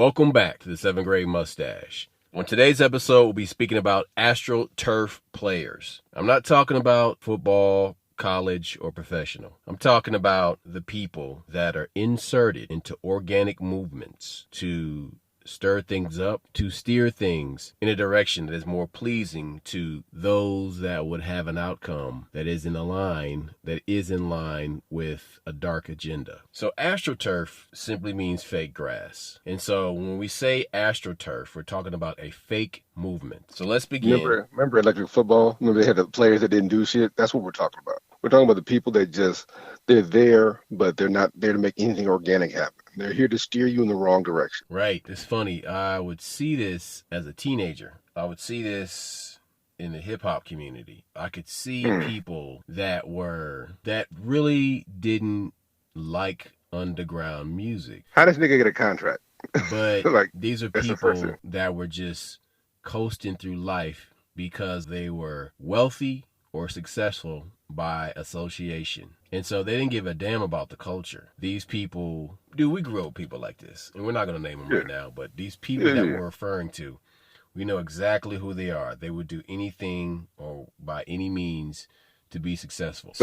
Welcome back to the 7th grade Mustache. On today's episode, we'll be speaking about ASTROTURF players. I'm not talking about football, college, or professional. I'm talking about the people that are inserted into organic movements to stir things up, to steer things in a direction that is more pleasing to those that would have an outcome that is in line with a dark agenda. So ASTROTURF simply means fake grass. And so when we say ASTROTURF, we're talking about a fake movement. So let's begin. Remember electric football? Remember they had the players that didn't do shit? That's what we're talking about. We're talking about the people that they're there, but they're not there to make anything organic happen. They're here to steer you in the wrong direction. Right. It's funny. I would see this as a teenager. I would see this in the hip hop community. I could see people that really didn't like underground music. How does nigga get a contract? But these are people that were just coasting through life because they were wealthy or successful by association. And so they didn't give a damn about the culture. These people, we grew up with people like this, and we're not going to name them right now, but these people that we're referring to, we know exactly who they are. They would do anything or by any means to be successful.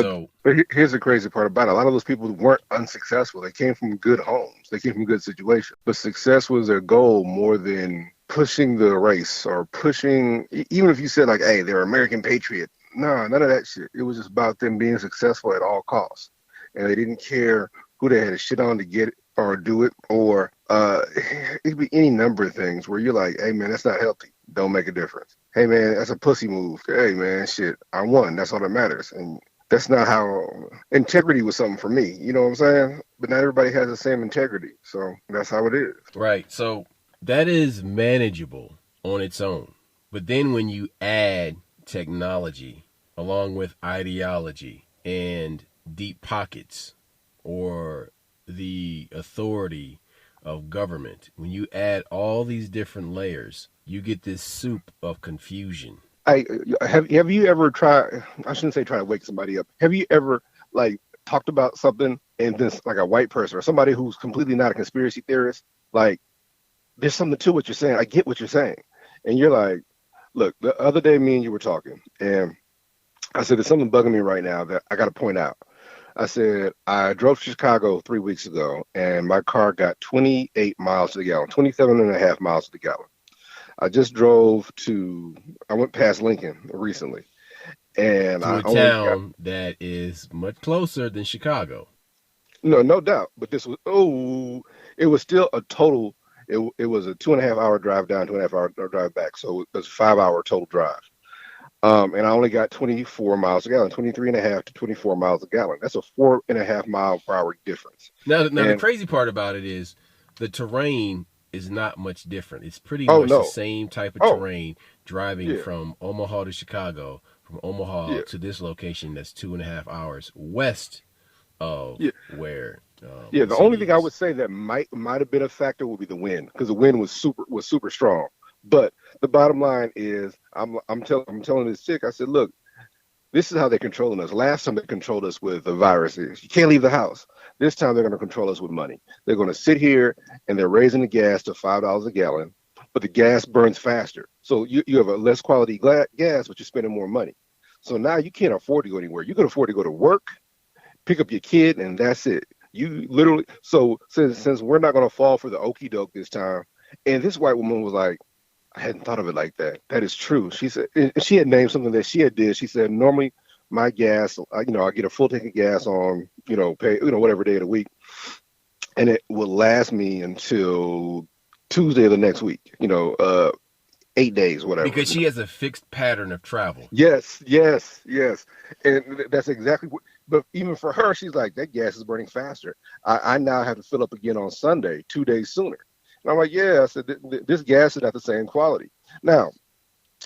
But here's the crazy part about it. A lot of those people weren't unsuccessful. They came from good homes. They came from good situations. But success was their goal more than pushing the race or pushing, even if you said like, hey, they're American patriot. No, none of that shit. It was just about them being successful at all costs. And they didn't care who they had to shit on to get it or do it. Or it could be any number of things where you're like, hey, man, that's not healthy. Don't make a difference. Hey, man, that's a pussy move. Hey, man, shit, I won. That's all that matters. And that's not how integrity was something for me. You know what I'm saying? But not everybody has the same integrity. So that's how it is. Right. So that is manageable on its own. But then when you add technology along with ideology and deep pockets or the authority of government, when you add all these different layers, you get this soup of confusion. Have you ever tried, I shouldn't say try to wake somebody up. Have you ever talked about something and this like a white person or somebody who's completely not a conspiracy theorist, like there's something to what you're saying. I get what you're saying. And you're like, look, the other day, me and you were talking, and I said, there's something bugging me right now that I got to point out. I said, I drove to Chicago 3 weeks ago, and my car got 28 miles to the gallon, 27 and a half miles to the gallon. I went past Lincoln recently. And to a town that is much closer than Chicago. No doubt. But it was still a total. It was a 2.5 hour drive down, 2.5 hour drive back. So it was a 5 hour total drive. And I only got 24 miles a gallon, 23.5 to 24 miles a gallon. That's a 4.5 mile per hour difference. Now the crazy part about it is the terrain is not much different. It's pretty much the same type of terrain driving from Omaha to Chicago, from Omaha to this location that's 2.5 hours west of where. The only thing I would say that might have been a factor would be the wind, because the wind was super strong. But the bottom line is, I'm telling this chick, I said, look, this is how they're controlling us. Last time they controlled us with the viruses. You can't leave the house. This time they're going to control us with money. They're going to sit here and they're raising the gas to $5 a gallon, but the gas burns faster. So you have a less quality gas, but you're spending more money. So now you can't afford to go anywhere. You can afford to go to work, pick up your kid, and that's it. You literally, so since we're not going to fall for the okie doke this time, and this white woman was like, I hadn't thought of it like that. That is true. She said, and she had named something that she had did. She said, normally my gas, I get a full tank of gas on, whatever day of the week, and it will last me until Tuesday of the next week, 8 days, whatever. Because she has a fixed pattern of travel. Yes. And that's exactly what, but even for her, she's like, that gas is burning faster. I now have to fill up again on Sunday, 2 days sooner. And I'm like, I said, this gas is not the same quality. Now,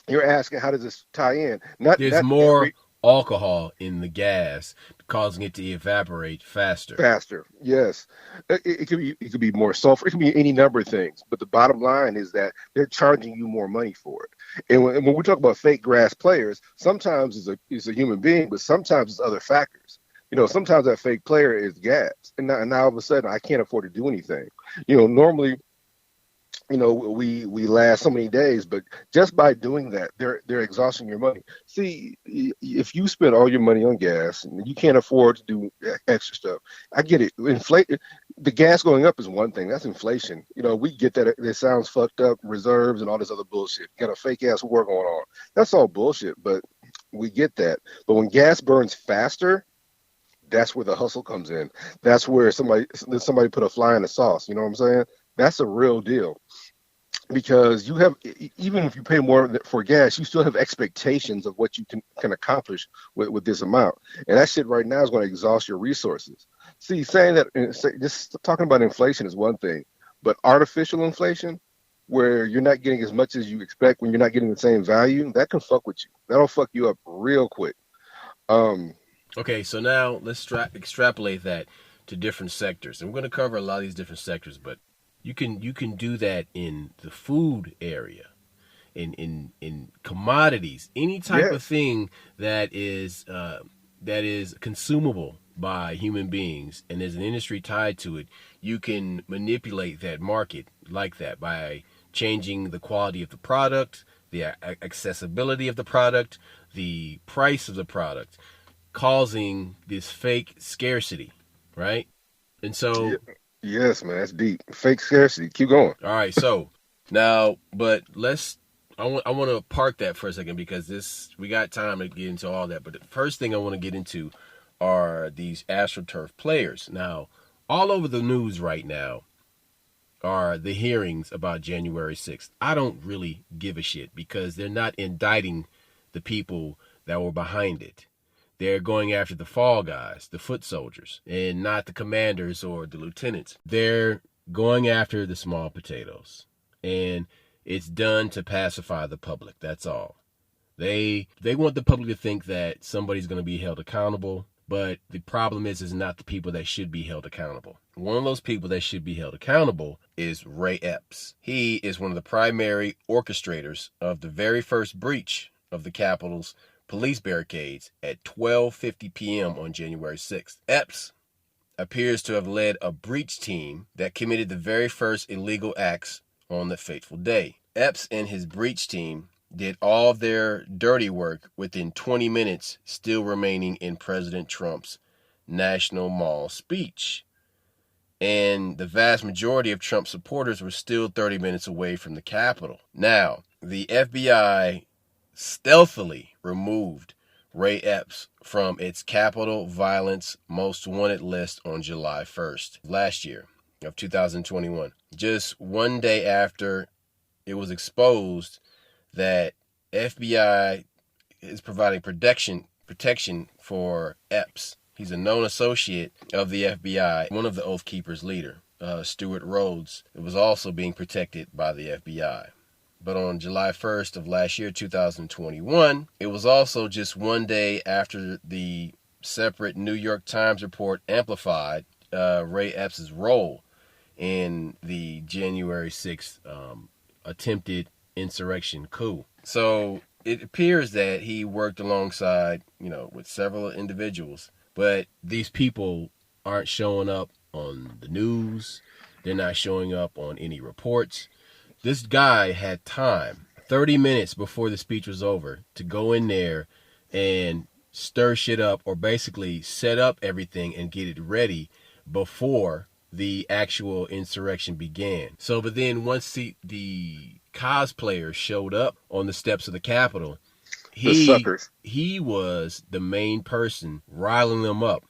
you're asking, how does this tie in? There's more alcohol in the gas, causing it to evaporate faster. Yes. It could be more sulfur. It could be any number of things. But the bottom line is that they're charging you more money for it. And when we talk about fake grass players, sometimes it's a human being, but sometimes it's other factors. Sometimes that fake player is gas. And now all of a sudden, I can't afford to do anything. Normally, we last so many days, but just by doing that, they're exhausting your money. See, if you spend all your money on gas and you can't afford to do extra stuff, I get it. The gas going up is one thing. That's inflation. We get that. It sounds fucked up. Reserves and all this other bullshit. Got a fake ass war going on. That's all bullshit. But we get that. But when gas burns faster, that's where the hustle comes in. That's where somebody put a fly in the sauce. You know what I'm saying? That's a real deal, because you have, even if you pay more for gas, you still have expectations of what you can accomplish with this amount, and that shit right now is going to exhaust your resources. See, just talking about inflation is one thing, but artificial inflation, where you're not getting as much as you expect when you're not getting the same value, that can fuck with you. That'll fuck you up real quick. Okay, so now let's extrapolate that to different sectors. And we're going to cover a lot of these different sectors, but you can do that in the food area, in commodities, any type of thing that is consumable by human beings, and there's an industry tied to it. You can manipulate that market like that by changing the quality of the product, the accessibility of the product, the price of the product, causing this fake scarcity, right? And so, yes, man, that's deep. Fake scarcity. Keep going. All right, so now, but I want to park that for a second, because we got time to get into all that. But the first thing I want to get into are these AstroTurf players. Now, all over the news right now are the hearings about January 6th. I don't really give a shit, because they're not indicting the people that were behind it. They're going after the fall guys, the foot soldiers, and not the commanders or the lieutenants. They're going after the small potatoes, and it's done to pacify the public. That's all. They want the public to think that somebody's going to be held accountable, but the problem is not the people that should be held accountable. One of those people that should be held accountable is Ray Epps. He is one of the primary orchestrators of the very first breach of the Capitol's police barricades at 12:50 p.m. on January 6th. Epps appears to have led a breach team that committed the very first illegal acts on the fateful day. Epps and his breach team did all of their dirty work within 20 minutes, still remaining in President Trump's National Mall speech. And the vast majority of Trump supporters were still 30 minutes away from the Capitol. Now, the FBI stealthily removed Ray Epps from its Capitol Violence Most Wanted list on July 1st last year of 2021. Just one day after it was exposed that FBI is providing protection for Epps. He's a known associate of the FBI. One of the Oath Keepers' leader, Stuart Rhodes, was also being protected by the FBI. But on July 1st of last year, 2021, it was also just one day after the separate New York Times report amplified Ray Epps' role in the January 6th attempted insurrection coup. So it appears that he worked alongside, with several individuals, but these people aren't showing up on the news. They're not showing up on any reports. This guy had time, 30 minutes before the speech was over, to go in there and stir shit up, or basically set up everything and get it ready before the actual insurrection began. So, but then once the cosplayers showed up on the steps of the Capitol, he was the main person riling them up,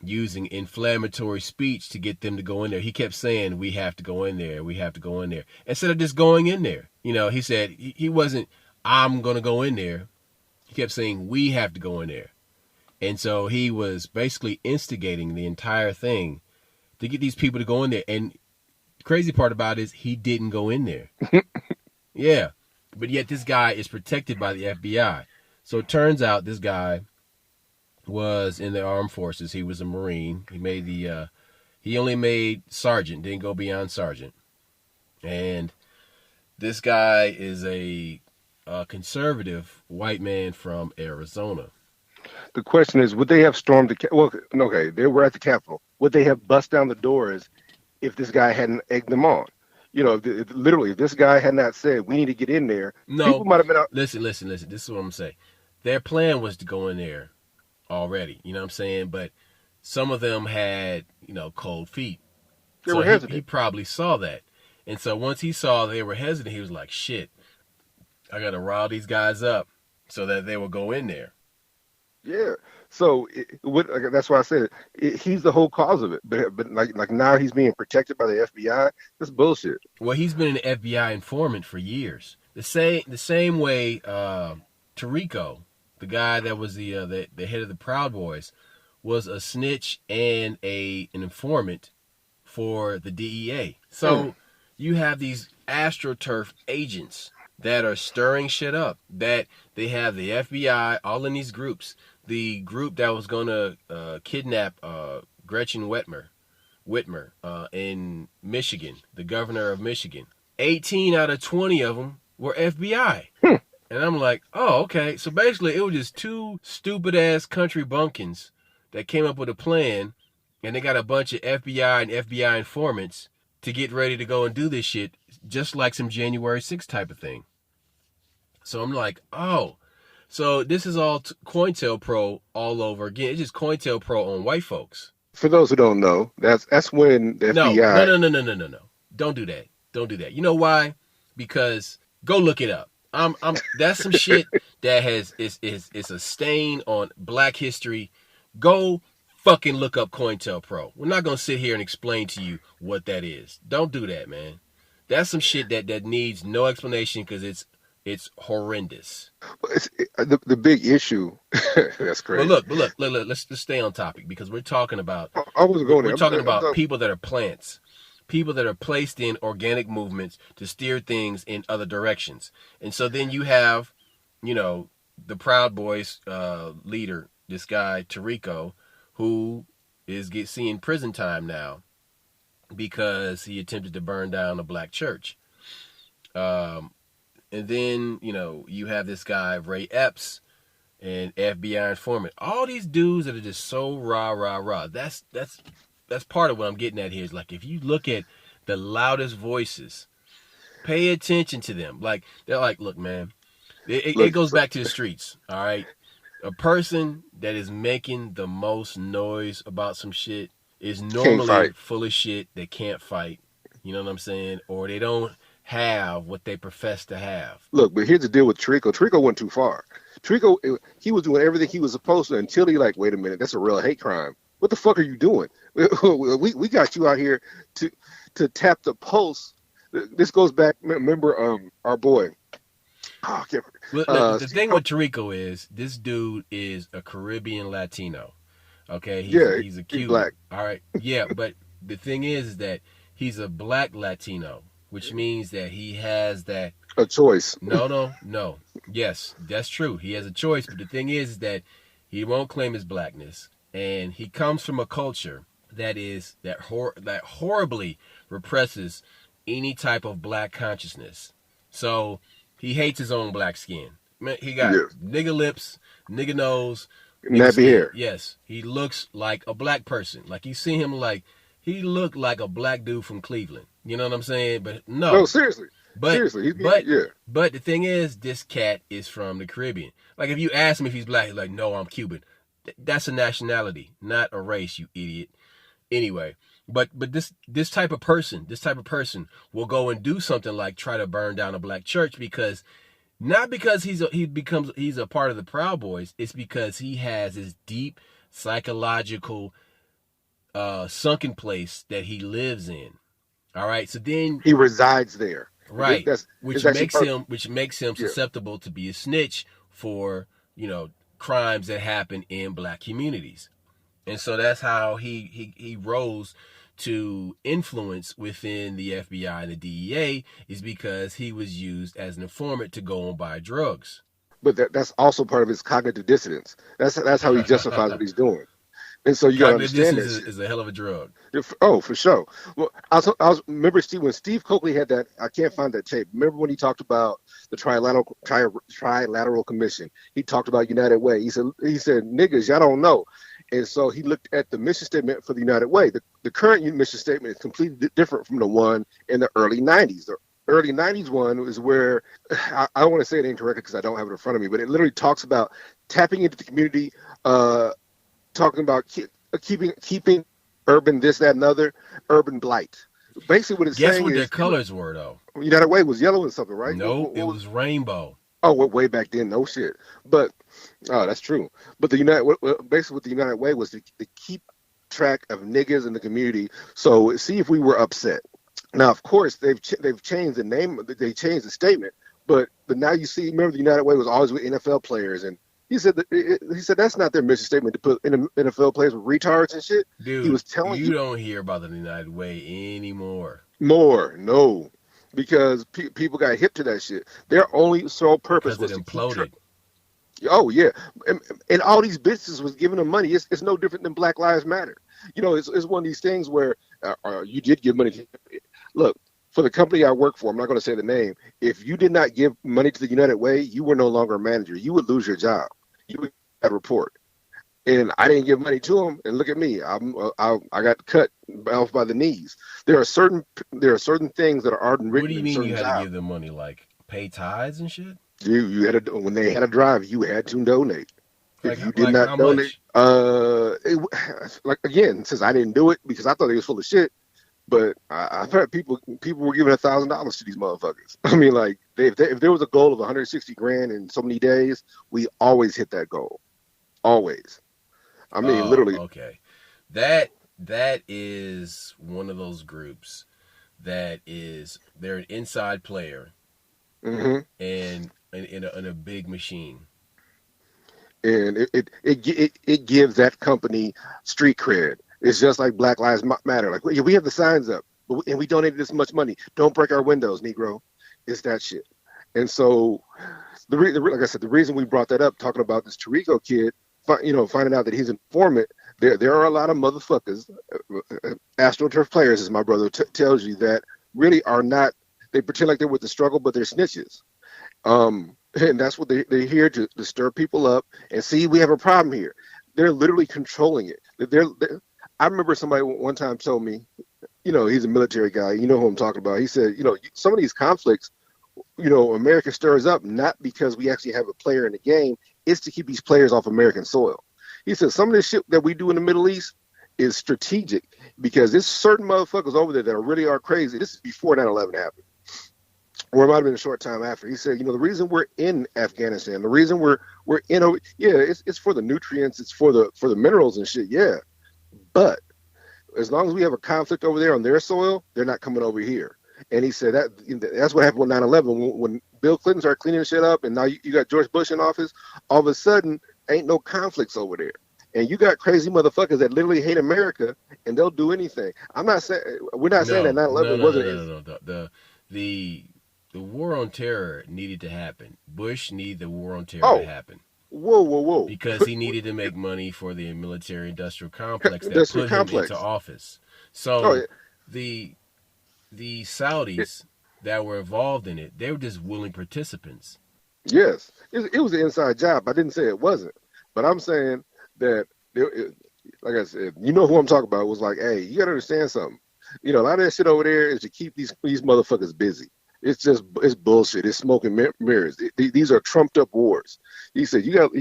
using inflammatory speech to get them to go in there. He kept saying, we have to go in there, we have to go in there, instead of just going in there. He said he wasn't, I'm going to go in there. He kept saying, we have to go in there. And so he was basically instigating the entire thing to get these people to go in there. And the crazy part about it is he didn't go in there. Yeah. But yet this guy is protected by the FBI. So it turns out this guy was in the armed forces. He was a Marine. He only made sergeant, didn't go beyond sergeant. And this guy is a conservative white man from Arizona. The question is, would they have stormed okay, they were at the Capitol. Would they have bust down the doors if this guy hadn't egged them on? You know, literally, if this guy had not said we need to get in there, people No, might have been out. listen. This is what I'm saying. Their plan was to go in there already. You know what I'm saying? But some of them had, cold feet. They So were he hesitant. probably saw that. And so once he saw they were hesitant, he was like, shit, I got to rile these guys up so that they will go in there. Yeah. So that's why I said he's the whole cause of it. But like now he's being protected by the FBI. That's bullshit. Well, he's been an FBI informant for years. The same way Tarico, the guy that was the head of the Proud Boys, was a snitch and an informant for the DEA. Hmm. So you have these AstroTurf agents that are stirring shit up. That they have the FBI all in these groups. The group that was going to kidnap Gretchen Whitmer in Michigan, the governor of Michigan. 18 out of 20 of them were FBI. Hmm. And I'm like, oh, okay. So basically, it was just two stupid ass country bumpkins that came up with a plan, and they got a bunch of FBI and FBI informants to get ready to go and do this shit, just like some January 6th type of thing. So I'm like, oh, so this is all COINTELPRO all over again. It's just COINTELPRO on white folks. For those who don't know, that's when the No, no, FBI. no, no, no, no, no, no. Don't do that. Don't do that. You know why? Because go look it up. That's some shit that is a stain on black history. Go fucking look up COINTELPRO. We're not gonna sit here and explain to you what that is. Don't do that, man. That's some shit that needs no explanation because it's horrendous. The big issue. That's But crazy. look, let's stay on topic because we're talking about I wasn't going we're there. talking about people that are plants, people that are placed in organic movements to steer things in other directions. And so then you have, the Proud Boys leader, this guy Tarico, who is seeing prison time now because he attempted to burn down a black church. Um, and then you have this guy Ray Epps, and FBI informant. All these dudes that are just so rah rah rah. That's part of what I'm getting at here. Is like if you look at the loudest voices, pay attention to them. Like they're like, look, man, it Look, goes back to the streets. All right, a person that is making the most noise about some shit is can't normally fight. full of shit. They can't fight. You know what I'm saying? Or they don't have what they profess to have. Look, but here's the deal with Trico. Trico went too far. Trico, he was doing everything he was supposed to until he like, wait a minute, that's a real hate crime. What the fuck are you doing? We got you out here to tap the pulse. This goes back. Remember, our boy. Oh, I can't, Look, the thing with Tarico is this dude is a Caribbean Latino. Okay, yeah, he's a he's Cuban. black. All right, yeah, but the thing is that he's a black Latino, which means that he has that. A choice. No. Yes, that's true. He has a choice, but the thing is that he won't claim his blackness, and he comes from a culture that horribly represses any type of black consciousness. So he hates his own black skin. Man, he got Yes. nigga lips, nigga nose, nigga Nappy skin. hair. Yes, he looks like a black person. Like you see him like he looked like a black dude from Cleveland. You know what I'm saying? But No, no. seriously. But Seriously. but Yeah. but the thing is, this cat is from the Caribbean. Like if you ask him if he's black, he's like, no, I'm Cuban. That's a nationality, not a race, you idiot. Anyway, but this type of person will go and do something like try to burn down a black church because not because he's a part of the Proud Boys. It's because he has this deep psychological sunken place that he lives in. All right, so then He resides there. right, That's which it's actually makes part. him Yeah. susceptible to be a snitch for crimes that happen in black communities. And so that's how he rose to influence within the FBI and the DEA is because he was used as an informant to go and buy drugs. But that's also part of his cognitive dissonance. That's how he justifies what he's doing. And so you got to Cognitive understand dissonance that shit. is a hell of a drug. Oh, for sure. Well, remember Steve when Steve Coakley had that. I can't find that tape. Remember when he talked about the trilateral commission? He talked about United Way. He said niggas, y'all don't know. And so he looked at the mission statement for the United Way. The current mission statement is completely different from the one in the early 90s. The early 90s one is where, I don't want to say it incorrectly because I don't have it in front of me, but it literally talks about tapping into the community, talking about keeping urban this, that, and other, urban blight. Basically what it's Guess saying what their is, colors were, though? United Way was yellow and something, right? Nope, it was rainbow. Oh, way back then, no shit. But oh, that's true. But the basically what the United Way was to keep track of niggas in the community. So see if we were upset. Now, of course, they've changed the name. They changed the statement. But now you see. Remember, the United Way was always with NFL players, and he said that's not their mission statement to put NFL players with retards and shit. Dude, he was telling you don't hear about the United Way anymore. More, no. Because people got hip to that shit. Their only sole purpose was it to imploded. Oh yeah, and all these businesses was giving them money. It's no different than Black Lives Matter. You know, it's one of these things where you did give money. Look, for the company I work for, I'm not going to say the name. If you did not give money to the United Way, you were no longer a manager. You would lose your job. You would get a report. And I didn't give money to them. And look at me, I got cut off by the knees. There are certain things that are written. What do you mean you had jobs. to give them money, like pay tithes and shit? You had to, when they had a drive, you had to donate. Like, if you did not donate, like again, since I didn't do it because I thought they was full of shit. But I've heard people were giving $1,000 to these motherfuckers. I mean, like if there was a goal of 160 grand in so many days, we always hit that goal, always. I mean, literally. Okay, that is one of those groups that they're an inside player, mm-hmm. and in a big machine. And it gives that company street cred. It's just like Black Lives Matter. Like we have the signs up, and we donated this much money. Don't break our windows, Negro. It's that shit. And so, like I said, the reason we brought that up, talking about this Tirico kid, finding out that he's an informant. There are a lot of motherfuckers, AstroTurf players, as my brother tells you, that really are not. They pretend like they're with the struggle, but they're snitches. And that's what they're here to stir people up and see we have a problem here. They're literally controlling it. I remember somebody one time told me, he's a military guy. You know who I'm talking about. He said, some of these conflicts, America stirs up not because we actually have a player in the game. It's to keep these players off American soil. He said some of this shit that we do in the Middle East is strategic because there's certain motherfuckers over there that really are crazy. This is before 9/11 happened. Or it might have been a short time after. He said, the reason we're in Afghanistan, the reason we're in, it's for the nutrients, it's for the minerals and shit, yeah. But as long as we have a conflict over there on their soil, they're not coming over here. And he said that's what happened with 9/11 when Bill Clinton started cleaning shit up, and now you got George Bush in office. All of a sudden, ain't no conflicts over there, and you got crazy motherfuckers that literally hate America, and they'll do anything. I'm not saying we're not saying that 9/11 wasn't. The war on terror needed to happen. Bush needed the war on terror to happen. Whoa. Because he needed to make money for the military-industrial complex that put him into office. So the Saudis that were involved in it, they were just willing participants. Yes. It was an inside job. I didn't say it wasn't. But I'm saying that, like I said, you know who I'm talking about. It was like, hey, you got to understand something. A lot of that shit over there is to keep these motherfuckers busy. It's bullshit. It's smoke and mirrors. These are trumped up wars. He said, you got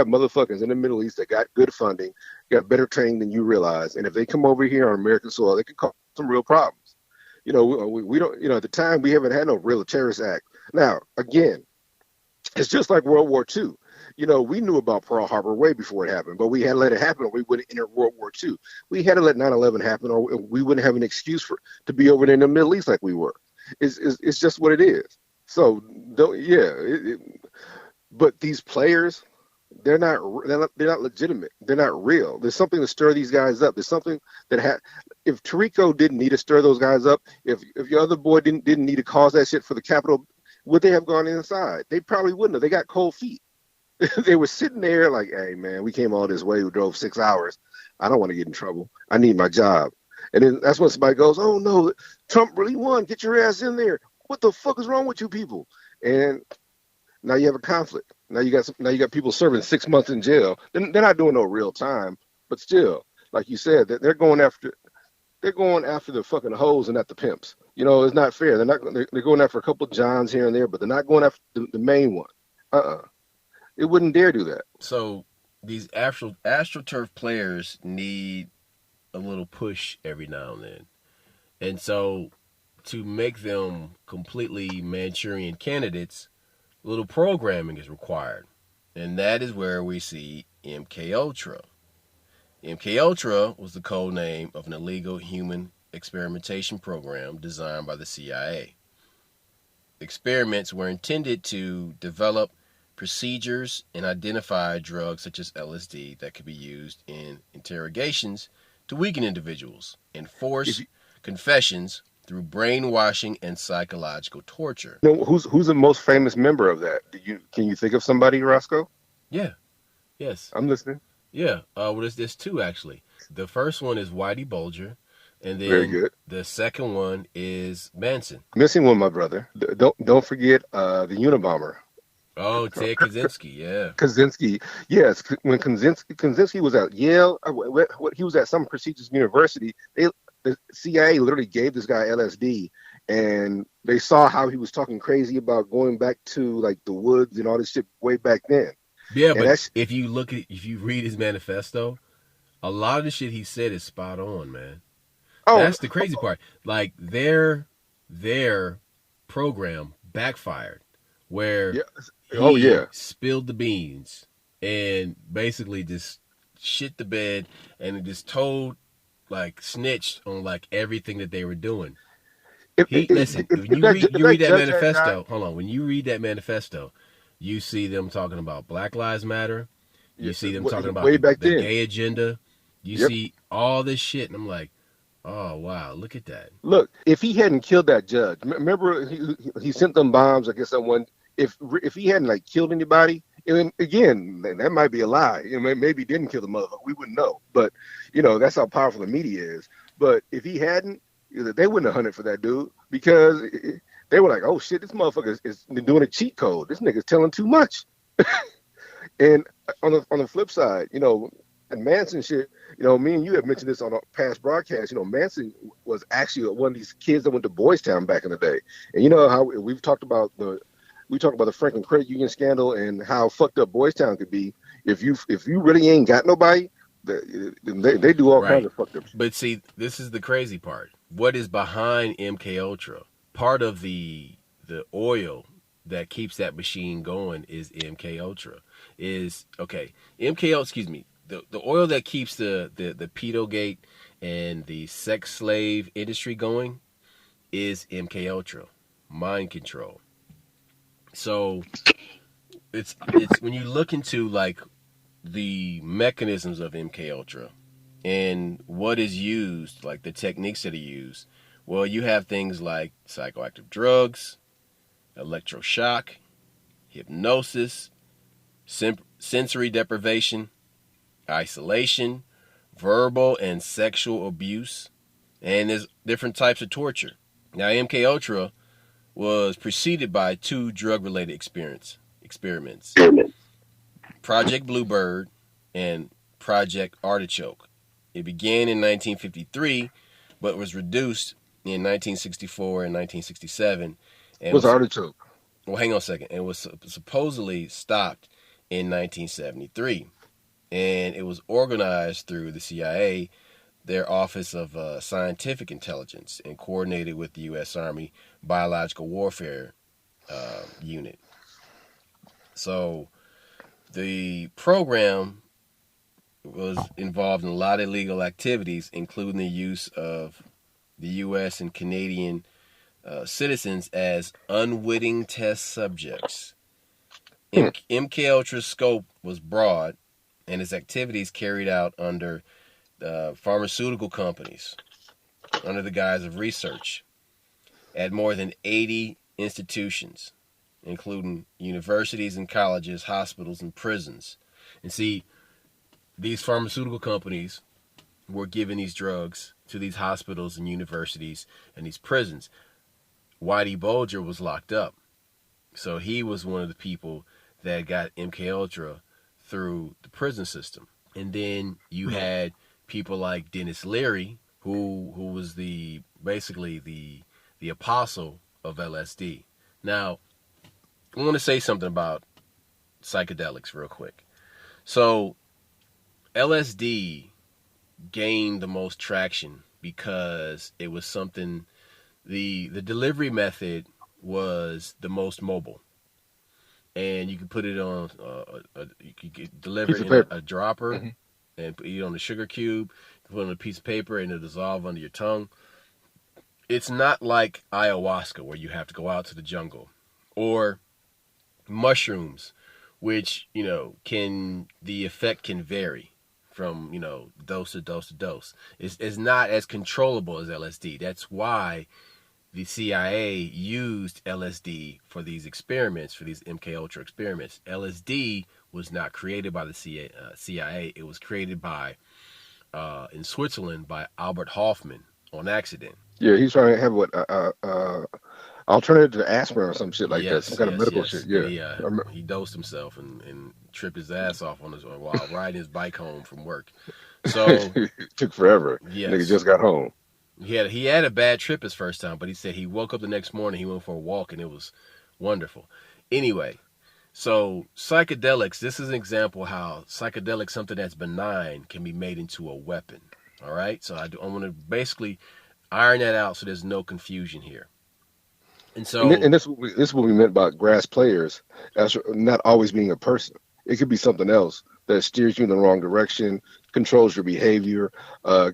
motherfuckers in the Middle East that got good funding, got better training than you realize. And if they come over here on American soil, they can cause some real problems. We don't, at the time we haven't had no real terrorist act. Now, again, it's just like World War II. We knew about Pearl Harbor way before it happened, but we had to let it happen or we wouldn't enter World War II. We had to let 9/11 happen or we wouldn't have an excuse to be over there in the Middle East like we were. It's just what it is. So but these players, they're not legitimate. They're not real. There's something to stir these guys up. There's something that if Tirico didn't need to stir those guys up, if your other boy didn't need to cause that shit for the Capitol, would they have gone inside? They probably wouldn't have. They got cold feet. They were sitting there like, hey man, we came all this way. We drove 6 hours. I don't want to get in trouble. I need my job. And then that's when somebody goes, oh no, Trump really won. Get your ass in there. What the fuck is wrong with you people? And now you have a conflict. Now you got people serving 6 months in jail. They're not doing no real time, But still, like you said, that they're going after the fucking hoes and not the pimps. It's not fair. They're going after a couple of Johns here and there, but they're not going after the main one. It wouldn't dare do that. So these AstroTurf players need a little push every now and then. And so to make them completely Manchurian candidates, a little programming is required. And that is where we see MK Ultra. MK Ultra was the code name of an illegal human experimentation program designed by the CIA. Experiments were intended to develop procedures and identify drugs such as LSD that could be used in interrogations to weaken individuals and force confessions through brainwashing and psychological torture. Who's the most famous member of that? Can you think of somebody, Roscoe? Yeah. Yes. I'm listening. Yeah. Well, there's two actually. The first one is Whitey Bulger, and Very then good. the second one is Manson. Missing one, my brother. Don't forget the Unabomber. Oh, Ted Kaczynski. Yeah. Kaczynski, yes. When Kaczynski was at Yale, he was at some prestigious university. The CIA literally gave this guy LSD, and they saw how he was talking crazy about going back to like the woods and all this shit way back then. Yeah, but if you read his manifesto, a lot of the shit he said is spot on, man. That's the crazy part. Like their program backfired, where he spilled the beans and basically just shit the bed and just snitched on like everything that they were doing. When you read that manifesto, hold on. When you read that manifesto, you see them talking about Black Lives Matter. You see them talking about the gay agenda. You see all this shit, and I'm like, oh wow, look at that. Look, if he hadn't killed that judge, remember he sent them bombs. I guess someone. If he hadn't like killed anybody, and again, that might be a lie. Maybe he didn't kill the motherfucker. We wouldn't know. But that's how powerful the media is. But if he hadn't, they wouldn't have hunted for that dude because they were like, oh shit, this motherfucker is doing a cheat code. This nigga's telling too much. And on the flip side, and Manson shit, me and you have mentioned this on a past broadcast. Manson was actually one of these kids that went to Boys Town back in the day. And you know how we've talked about the Franklin Credit Union scandal and how fucked up Boys Town could be. If you really ain't got nobody, they do all kinds of fucked up shit. But see, this is the crazy part. What is behind MK Ultra? Part of the oil that keeps that machine going is MK Ultra. The oil that keeps the pedogate and the sex slave industry going is MK Ultra, mind control. So it's when you look into like the mechanisms of MK Ultra and what is used, like the techniques that are used, well, you have things like psychoactive drugs, electroshock, hypnosis, sensory deprivation, isolation, verbal and sexual abuse, and there's different types of torture. Now, MK Ultra was preceded by two drug-related experiments, Project Bluebird and Project Artichoke. It began in 1953, but was reduced in 1964 and 1967. What's Artichoke? Well, hang on a second. It was supposedly stopped in 1973, and it was organized through the CIA, their Office of Scientific Intelligence, and coordinated with the U.S. Army Biological Warfare Unit. So the program was involved in a lot of illegal activities, including the use of the U.S. and Canadian citizens as unwitting test subjects. MK Ultra's scope was broad, and its activities carried out under pharmaceutical companies, under the guise of research, at more than 80 institutions, including universities and colleges, hospitals, and prisons. And see, these pharmaceutical companies were giving these drugs to these hospitals and universities and these prisons. Whitey Bulger was locked up. So he was one of the people that got MK Ultra through the prison system. And then you had people like Dennis Leary, who was basically the apostle of LSD. Now, I want to say something about psychedelics real quick. So, LSD gained the most traction because it was something, the delivery method was the most mobile, and you could put it on you could deliver Piece it of in a, paper. a dropper Hmm. and put it on a sugar cube, put it on a piece of paper, and it'll dissolve under your tongue. It's not like ayahuasca where you have to go out to the jungle, or mushrooms, which can the effect can vary from dose to dose to dose. It's not as controllable as LSD. That's why the CIA used LSD for these experiments, for these MK Ultra experiments. LSD was not created by the CIA. It was created by in Switzerland by Albert Hofmann on accident. Yeah, he's trying to have what alternative to aspirin or some shit like that, some Yes, kind of yes, medical shit. yes. And Yeah, I remember. he dosed himself and tripped his ass off on his while riding his bike home from work. So It took forever. Nigga yes, just got home. he had a bad trip his first time, but he said he woke up the next morning, he went for a walk, and it was wonderful. Anyway, so psychedelics. This is an example how psychedelics, something that's benign, can be made into a weapon. All right, so I want to basically iron that out so there's no confusion here. And so And this is what we meant about grass players as not always being a person. It could be something else that steers you in the wrong direction, controls your behavior,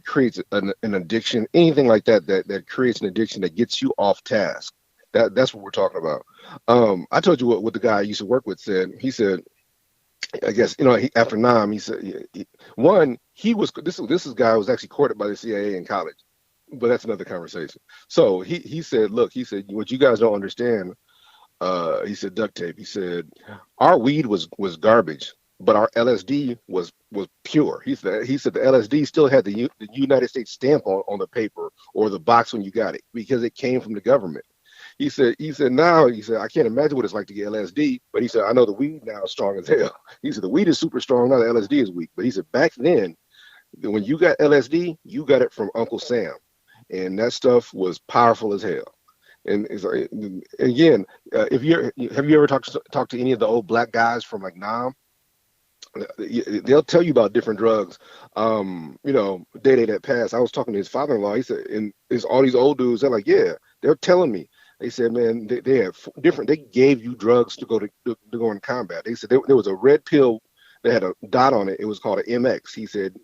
creates an addiction, anything like that, that creates an addiction that gets you off task. That's what we're talking about. I told you what the guy I used to work with said. He said, I guess after Nam, he said one he was this is guy who was actually courted by the CIA in college, but that's another conversation. So he said, look, he said what you guys don't understand. He said duct tape. He said our weed was garbage, but our LSD was pure. He said the LSD still had the United States stamp on the paper or the box when you got it because it came from the government. He said now he said I can't imagine what it's like to get LSD, but he said I know the weed now is strong as hell. He said the weed is super strong now, the LSD is weak. But he said back then when you got LSD, you got it from Uncle Sam, and that stuff was powerful as hell. And it's like, again, if you have you ever talked to any of the old black guys from like Nam? They'll tell you about different drugs. Day that passed, I was talking to his father-in-law. He said, and it's all these old dudes. They're like, yeah, they're telling me. They said, man, they have different. They gave you drugs to go in combat. They said there was a red pill that had a dot on it. It was called an MX. He said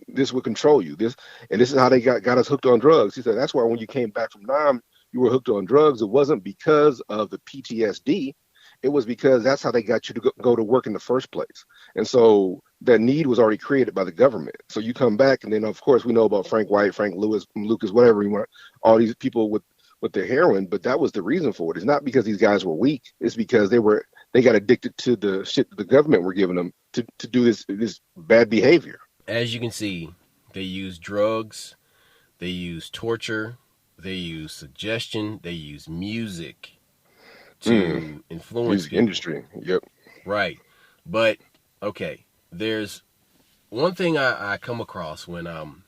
this would control you. This is how they got us hooked on drugs. He said that's why when you came back from Nam, you were hooked on drugs. It wasn't because of the PTSD. It was because that's how they got you to go to work in the first place. And so that need was already created by the government. So you come back, and then of course we know about Frank White, Frank Lewis, Lucas, whatever you want, all these people with their heroin. But that was the reason for it. It's not because these guys were weak. It's because they got addicted to the shit that the government were giving them to do this bad behavior. as you can see, they use drugs, they use torture, they use suggestion, they use music Mm, to influence music people. industry. Yep. Right. But okay, there's one thing I come across when I'm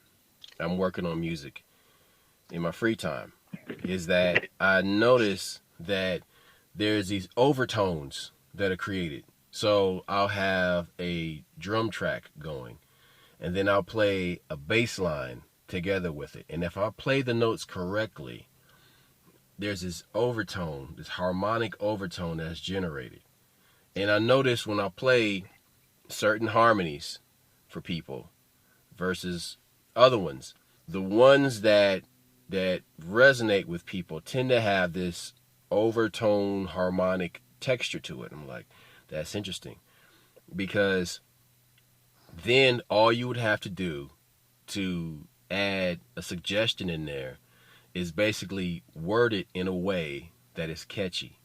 working on music in my free time is that I notice that there's these overtones that are created. So I'll have a drum track going, and then I'll play a bass line together with it. And if I play the notes correctly, there's this overtone, this harmonic overtone that's generated. And I notice when I play certain harmonies for people versus other ones, the ones that resonate with people tend to have this overtone harmonic texture to it. I'm like, that's interesting, because then all you would have to do to add a suggestion in there is basically word it in a way that is catchy.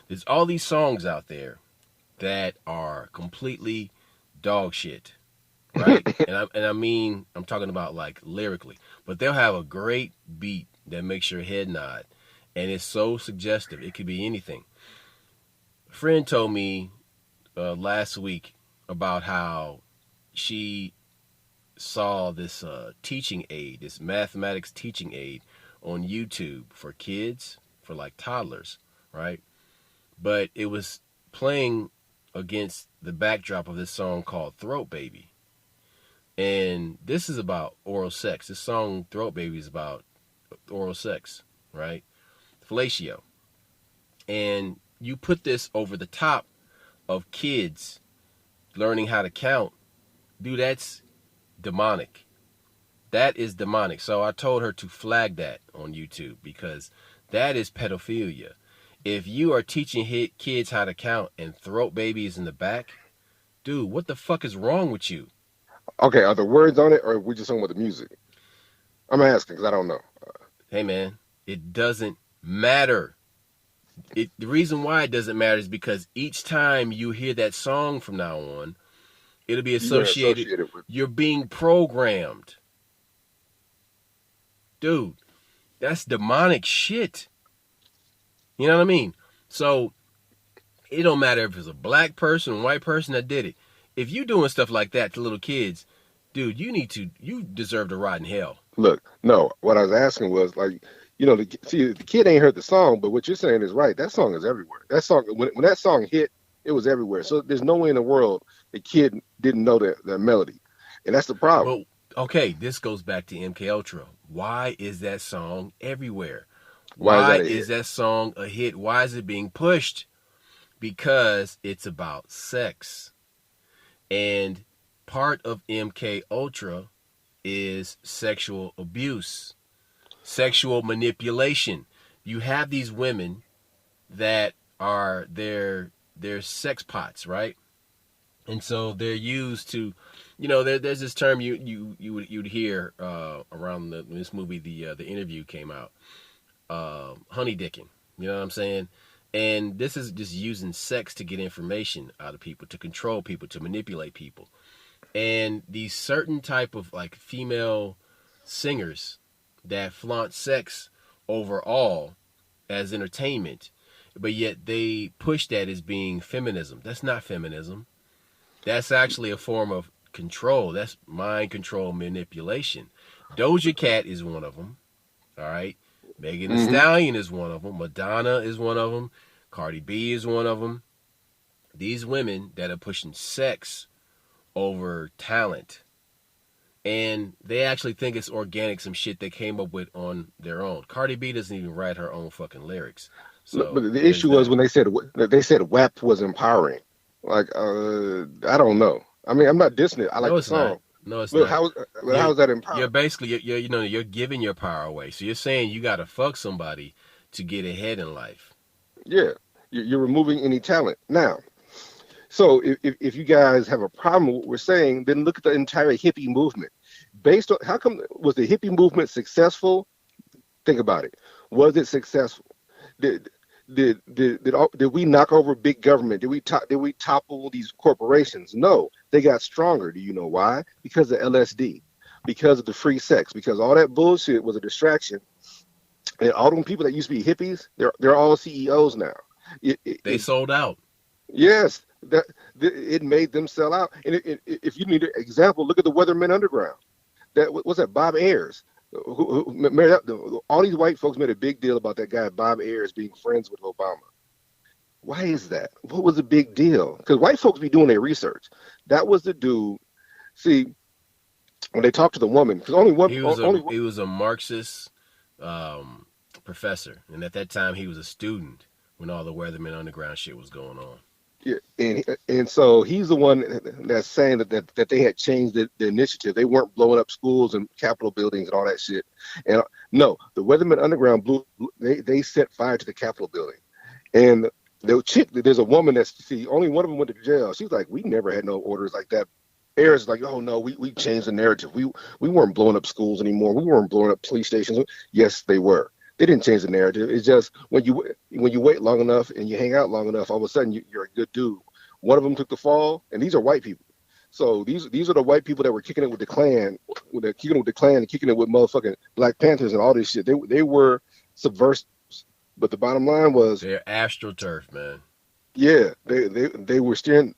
There's all these songs out there that are completely dog shit, right? And I mean, I'm talking about like lyrically, but they'll have a great beat that makes your head nod, and it's so suggestive. It could be anything. A friend told me last week about how she saw this teaching aid, this mathematics teaching aid on YouTube for kids, for like toddlers, right? But it was playing against the backdrop of this song called Throat Baby. And this is about oral sex. This song, Throat Baby, is about oral sex, right? Fellatio. And you put this over the top of kids learning how to count. Dude, that's demonic. That is demonic. So I told her to flag that on YouTube because that is pedophilia. If you are teaching kids how to count and Throat Baby is in the back, dude, what the fuck is wrong with you? Okay, are the words on it, or are we just talking about the music? I'm asking because I don't know. Hey man, it doesn't matter. The reason why it doesn't matter is because each time you hear that song from now on, it'll be associated with, you're being programmed. Dude, that's demonic shit. You know what I mean? So it don't matter if it's a black person, white person that did it. If you doing stuff like that to little kids, dude, you deserve to rot in hell. Look, no, what I was asking was like, the kid ain't heard the song, but what you're saying is right. That song is everywhere. That song, when that song hit, it was everywhere. So there's no way in the world the kid didn't know that melody, and that's the problem. Well, okay, this goes back to MK Ultra. Why is that song everywhere? Why is that song a hit? Why is it being pushed? Because it's about sex. And part of MK Ultra is sexual abuse, sexual manipulation. You have these women that are their sex pots, right? And so they're used to, there's this term you'd hear around this movie, the interview came out, honey dicking. You know what I'm saying? And this is just using sex to get information out of people, to control people, to manipulate people. And these certain type of like female singers that flaunt sex overall as entertainment, but yet they push that as being feminism. That's not feminism. That's actually a form of control. That's mind control manipulation. Doja Cat is one of them. All right. Megan Thee Stallion is one of them. Madonna is one of them. Cardi B is one of them. These women that are pushing sex over talent. And they actually think it's organic, some shit they came up with on their own. Cardi B doesn't even write her own fucking lyrics. So but the issue was when they said WAP was empowering. Like, I don't know. I mean, I'm not dissing it. I like the song. Not. No, it's not. How is that empowering? You're basically, you're giving your power away. So you're saying you got to fuck somebody to get ahead in life. Yeah, you're removing any talent. Now, so if you guys have a problem with what we're saying, then look at the entire hippie movement. Based on, how come was the hippie movement successful? Think about it. Was it successful? Did we knock over big government? Did we topple these corporations? No, they got stronger. Do you know why? Because of LSD, because of the free sex, because all that bullshit was a distraction. And all them people that used to be hippies, they're all CEOs now. They sold out. Yes, it made them sell out. And if you need an example, look at the Weathermen Underground. What's that? Bob Ayers. All these white folks made a big deal about that guy Bob Ayers being friends with Obama. Why is that? What was the big deal? Because white folks be doing their research. That was the dude. See, when they talked to the woman, because he was a Marxist professor, and at that time he was a student when all the Weathermen Underground shit was going on. Yeah, and so he's the one that's saying that they had changed the initiative. They weren't blowing up schools and Capitol buildings and all that shit. And no, the Weathermen Underground they set fire to the Capitol building. And there's a woman only one of them went to jail. She's like, we never had no orders like that. Ayers is like, oh no, we changed the narrative. We weren't blowing up schools anymore. We weren't blowing up police stations. Yes, they were. They didn't change the narrative. It's just when you wait long enough and you hang out long enough, all of a sudden you're a good dude. One of them took the fall, and these are white people. So these are the white people that were kicking it with the Klan, and kicking it with motherfucking Black Panthers and all this shit. They were subversives. But the bottom line was they're ASTROTURF, man. Yeah, they were steering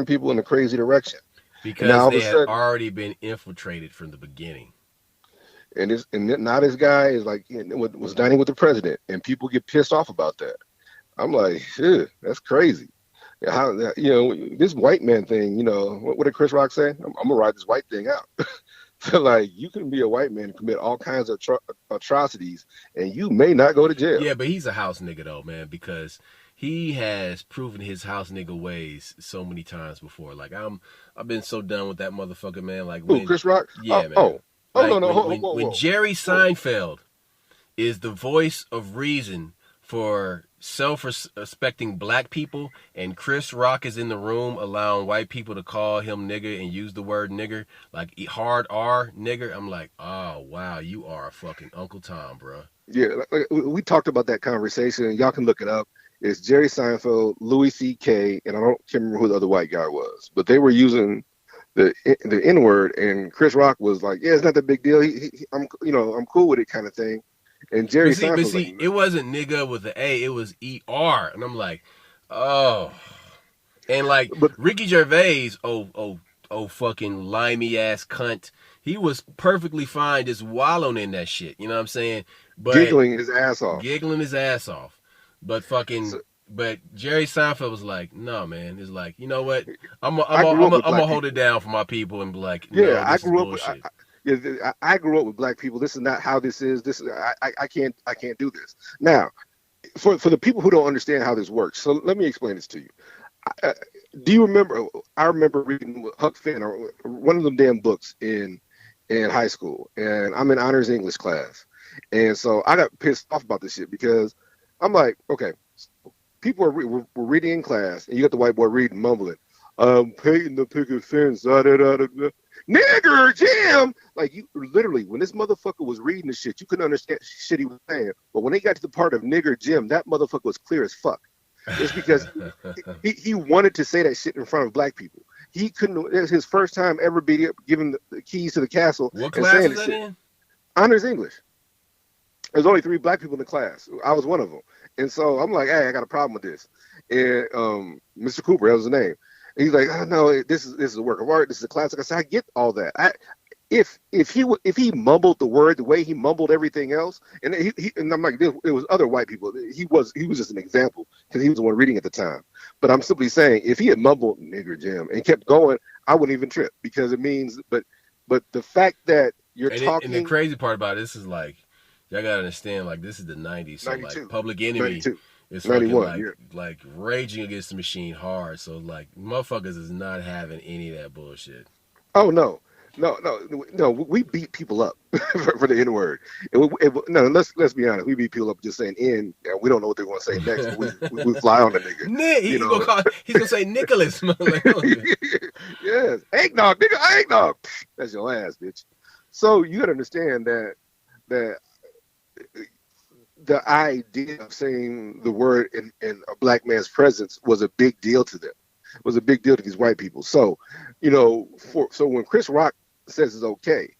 people in a crazy direction. And now because all of they a had sudden, already been infiltrated from the beginning. now this guy is like was dining with the president, and people get pissed off about that. I'm like, shit, that's crazy. How this white man thing? What did Chris Rock say? I'm gonna ride this white thing out. So like, you can be a white man and commit all kinds of atrocities, and you may not go to jail. Yeah, but he's a house nigga though, man, because he has proven his house nigga ways so many times before. Like I've been so done with that motherfucker, man. Like Who, when, Chris Rock? yeah, man. Oh, no, Like no, whoa, when whoa, Jerry whoa. Seinfeld is the voice of reason for self-respecting black people, and Chris Rock is in the room allowing white people to call him nigger and use the word nigger, like hard R nigger. I'm like, oh wow, you are a fucking Uncle Tom, bro. Yeah, we talked about that conversation, and y'all can look it up. It's Jerry Seinfeld, Louis C.K., and can't remember who the other white guy was, but they were using the N word, and Chris Rock was like, "Yeah, it's not that big deal. I'm cool with it," kind of thing. And Jerry But Seinfeld was like, see, it wasn't nigga with the A, it was ER, and I'm like, oh, and like but Ricky Gervais, oh, fucking limey ass cunt. He was perfectly fine just wallowing in that shit. You know what I'm saying? But giggling his ass off. giggling his ass off. But So, but Jerry Seinfeld was like, no, man. It's like, you know what? I'm I grew up with I'm black gonna hold it people. down for my people and be like, Yeah, no, this is bullshit. I grew up with black people. This is not how this is. I can't do this. Now, for the people who don't understand how this works, so let me explain this to you. I, do you remember? I remember reading Huck Finn or one of them damn books in high school, and I'm in honors English class, and so I got pissed off about this shit because I'm like, okay, people were reading in class, and you got the white boy reading, mumbling, painting the picket fence, da da da da. Nigger Jim, like you literally when this motherfucker was reading the shit, you couldn't understand shit he was saying. But when they got to the part of nigger Jim, that motherfucker was clear as fuck. It's because he wanted to say that shit in front of black people. He couldn't. It was his first time ever being given the keys to the castle What and class saying was this that shit. in? Honors English. There's only 3 black people in the class. I was one of them, and so I'm like, hey, I got a problem with this. And Mr. Cooper, that was his name. And he's like, oh, no, this is a work of art. This is a classic. I said, I get all that. If he mumbled the word the way he mumbled everything else, and and I'm like, it was other white people. He was just an example because he was the one reading at the time. But I'm simply saying, if he had mumbled nigger Jim and kept going, I wouldn't even trip because it means. But the fact that you're And the talking crazy part about this is like, y'all gotta understand, like this is the '90s, so like 92, Public Enemy 92, is fucking 91, yeah. like raging against the machine hard. So like motherfuckers is not having any of that bullshit. Oh no, no. We beat people up for the N word. No, let's be honest. We beat people up just saying N, and we don't know what they're going to say next. But we fly on the nigga. Nick, You know. he's gonna say Nicholas. Like, Yes, eggnog, nigga, eggnog. That's your ass, bitch. So you got to understand that the idea of saying the word in a black man's presence was a big deal to them. Was a big deal to these white people. So, so when Chris Rock says it's okay,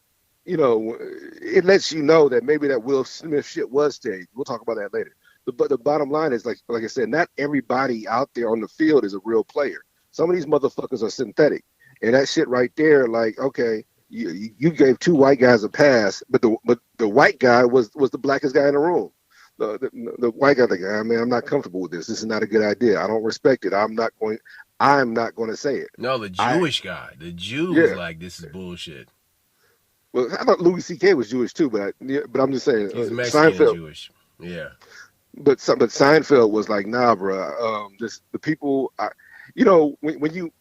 it lets you know that maybe that Will Smith shit was staged. We'll talk about that later. But the bottom line is, like I said, not everybody out there on the field is a real player. Some of these motherfuckers are synthetic, and that shit right there, like, okay, you gave 2 white guys a pass, but the white guy was the blackest guy in the room. The white guy, like, man, I'm not comfortable with this. This is not a good idea. I don't respect it. I'm not going to say it. no, the Jewish guy, the Jew was Yeah. like, this is bullshit. Well, I thought Louis C.K. was Jewish too, but I'm just saying He's Mexican and Seinfeld. Jewish. Yeah. But Seinfeld was like, nah, bro. The people, when you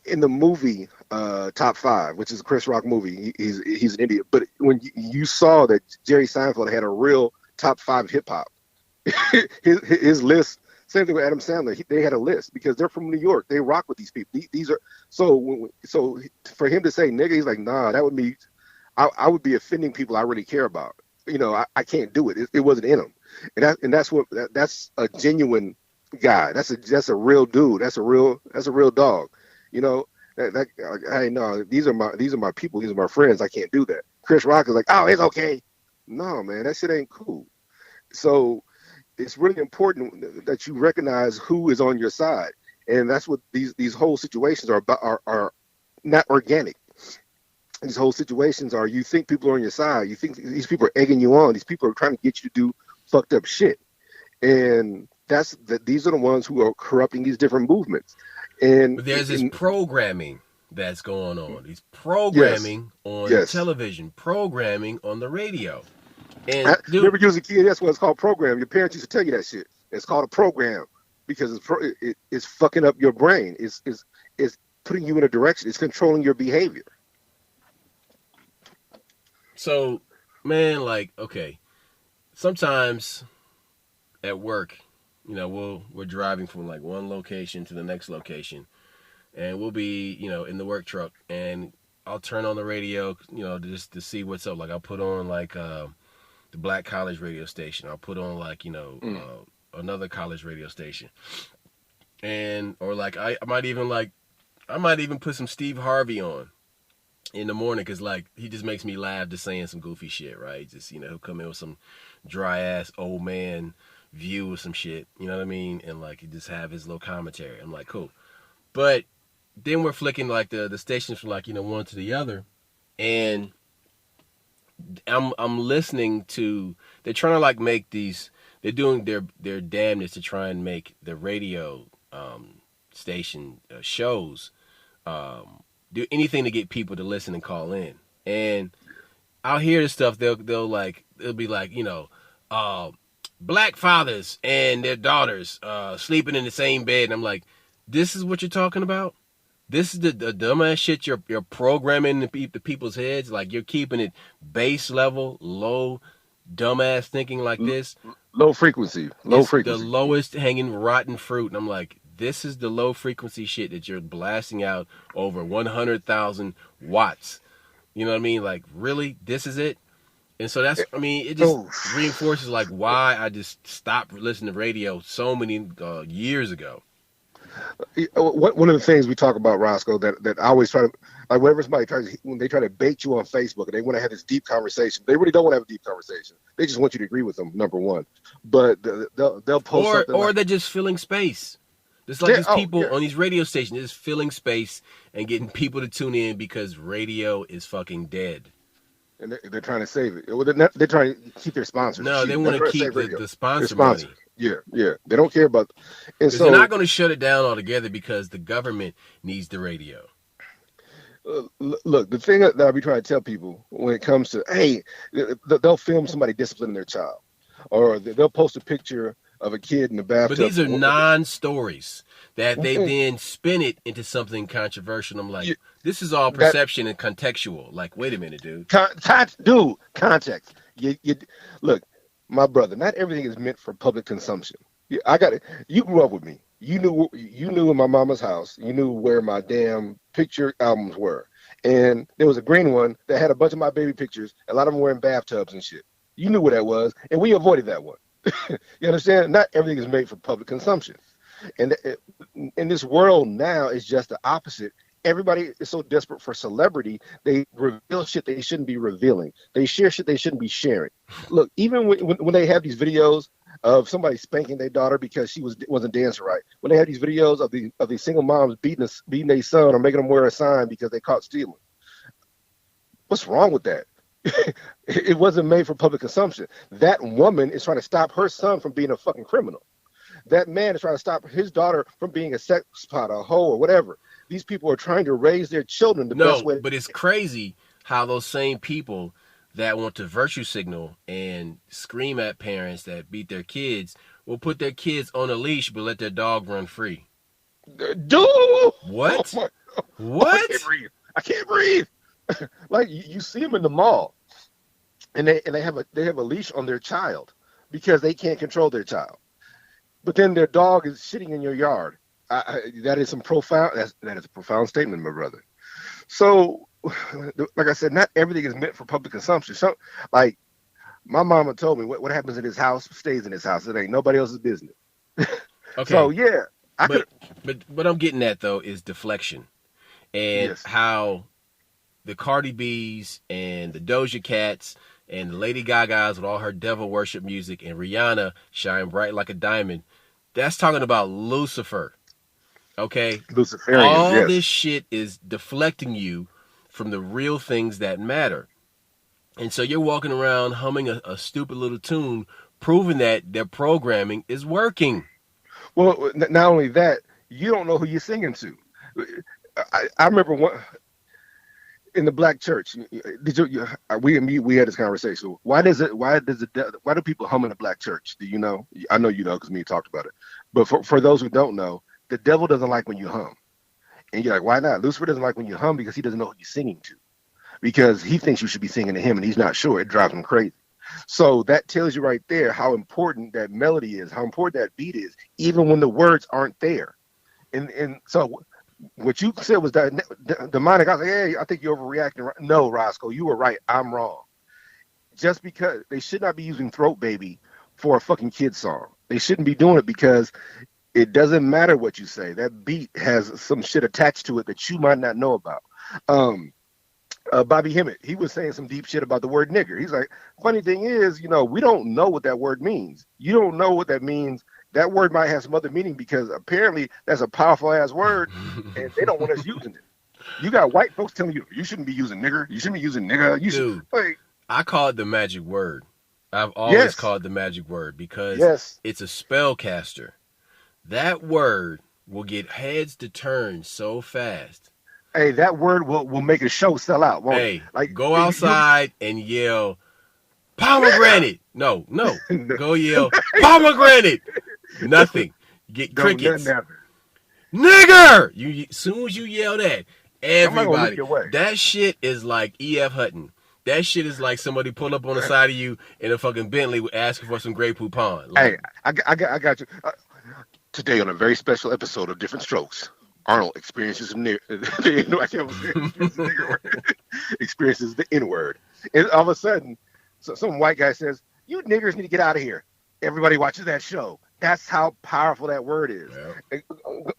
in the movie Top Five, which is a Chris Rock movie, he's an idiot. But when you saw that Jerry Seinfeld had a real top 5 hip hop, his list. Same thing with Adam Sandler. They had a list because they're from New York. They rock with these people. These are so for him to say nigga, he's like, nah, that would be, I would be offending people I really care about. I can't do it. It wasn't in him, that's a genuine guy. That's a real dude. That's a real dog. Hey, no, these are my people. These are my friends. I can't do that. Chris Rock is like, oh, it's okay. No, man, that shit ain't cool. So it's really important that you recognize who is on your side. And that's what these whole situations are about, are not organic. These whole situations are, you think people are on your side. You think these people are egging you on. These people are trying to get you to do fucked up shit. And these are the ones who are corrupting these different movements. And, But there's this programming that's going on. These yes, programming on yes. television, programming on the radio. I And dude, remember you as a kid, that's what it's called, program. Your parents used to tell you that shit. It's called a program because it's fucking up your brain. It's putting you in a direction. It's controlling your behavior. so man, like, okay, sometimes at work, we're driving from like one location to the next location, and we'll be, in the work truck, and I'll turn on the radio, just to see what's up. Like I'll put on like the black college radio station. I'll put on like, another college radio station. And or like I might even put some Steve Harvey on in the morning, because like he just makes me laugh just saying some goofy shit, right? Just, he'll come in with some dry ass old man view or some shit, you know what I mean? And like he just have his little commentary. I'm like, cool. But then we're flicking like the stations from like, one to the other, and I'm listening to, they're trying to like make these, they're doing their damnedest to try and make the radio station shows do anything to get people to listen and call in. And I'll hear this stuff. They'll be like, black fathers and their daughters sleeping in the same bed. And I'm like, this is what you're talking about? This is the dumbass shit you're programming the people's heads. Like you're keeping it base level, low, dumbass thinking like this. Low frequency. It's the lowest hanging rotten fruit. And I'm like, this is the low frequency shit that you're blasting out over 100,000 watts. You know what I mean? Like, really? This is it? And so that's, I mean, it just reinforces like why I just stopped listening to radio so many years ago. One of the things we talk about, Roscoe, that I always try to, like, whenever somebody when they try to bait you on Facebook and they want to have this deep conversation, they really don't want to have a deep conversation. They just want you to agree with them, number one. But they'll post something or like, they're just filling space. It's like these people on these radio stations just filling space and getting people to tune in because radio is fucking dead. And they're trying to save it. They're trying to keep their sponsors. No, they want to keep the sponsor money. Yeah. They don't care about. And so they're not going to shut it down altogether because the government needs the radio. Look, the thing that I be trying to tell people when it comes to, hey, they'll film somebody disciplining their child, or they'll post a picture of a kid in the bathtub. But these are non-stories that they then spin it into something controversial. I'm like, this is all perception and contextual. Like, wait a minute, dude. Context. You look, my brother. Not everything is meant for public consumption. I got it. You grew up with me. You knew in my mama's house. You knew where my damn picture albums were, and there was a green one that had a bunch of my baby pictures. A lot of them were in bathtubs and shit. You knew where that was, and we avoided that one. You understand? Not everything is made for public consumption. And in this world now, it's just the opposite. Everybody is so desperate for celebrity, they reveal shit they shouldn't be revealing. They share shit they shouldn't be sharing. Look, even when they have these videos of somebody spanking their daughter because she wasn't dancing right, when they have these videos of these single moms beating their son or making them wear a sign because they caught stealing, what's wrong with that? It wasn't made for public consumption. That woman is trying to stop her son from being a fucking criminal. That man is trying to stop his daughter from being a sex pot, a hoe, or whatever. These people are trying to raise their children the best way. But it's crazy how those same people that want to virtue signal and scream at parents that beat their kids will put their kids on a leash but let their dog run free. Dude! What? Oh what? I can't breathe. Like you see them in the mall, and they have a leash on their child because they can't control their child. But then their dog is shitting in your yard. That is that is a profound statement, my brother. So, like I said, not everything is meant for public consumption. So, like my mama told me, what happens in his house stays in his house. It ain't nobody else's business. Okay. So yeah, but what I'm getting at though is deflection, and how the Cardi B's and the Doja Cats and the Lady Gaga's with all her devil worship music and Rihanna shine bright like a diamond. That's talking about Lucifer. Okay? Luciferians, All yes. this shit is deflecting you from the real things that matter. And so you're walking around humming a stupid little tune, proving that their programming is working. Well, not only that, you don't know who you're singing to. I remember one in the black church. Did we had this conversation? Why do people hum in the black church? Do you know? I know you know because me talked about it. But for those who don't know, the devil doesn't like when you hum, and you're like, why not? Lucifer doesn't like when you hum because he doesn't know who you're singing to, because he thinks you should be singing to him and he's not sure. It drives him crazy. So that tells you right there how important that melody is, how important that beat is, even when the words aren't there. And so what you said was that demonic. I was like, hey, I think you're overreacting. No, Roscoe, you were right. I'm wrong. Just because they should not be using Throat Baby for a fucking kid song. They shouldn't be doing it because it doesn't matter what you say. That beat has some shit attached to it that you might not know about. Bobby Hemmett, he was saying some deep shit about the word nigger. He's like, funny thing is, we don't know what that word means. You don't know what that means. That word might have some other meaning because apparently that's a powerful ass word and they don't want us using it. You got white folks telling you shouldn't be using nigger. You shouldn't be using nigga. Dude, I call it the magic word. I've always yes, called it the magic word because yes. it's a spellcaster. That word will get heads to turn so fast. Hey, that word will make a show sell out, won't it? Like, go outside and yell pomegranate. No. Go yell pomegranate. Nothing. Get crickets. Nigger! You soon as you yell that, everybody. That shit is like E.F. Hutton. That shit is like somebody pulled up on the side of you in a fucking Bentley asking for some Grey Poupon. Like, hey, I got you. Today on a very special episode of Different Strokes, Arnold experiences experiences the N-word. And all of a sudden, some white guy says, you niggers need to get out of here. Everybody watches that show. That's how powerful that word is. Yeah.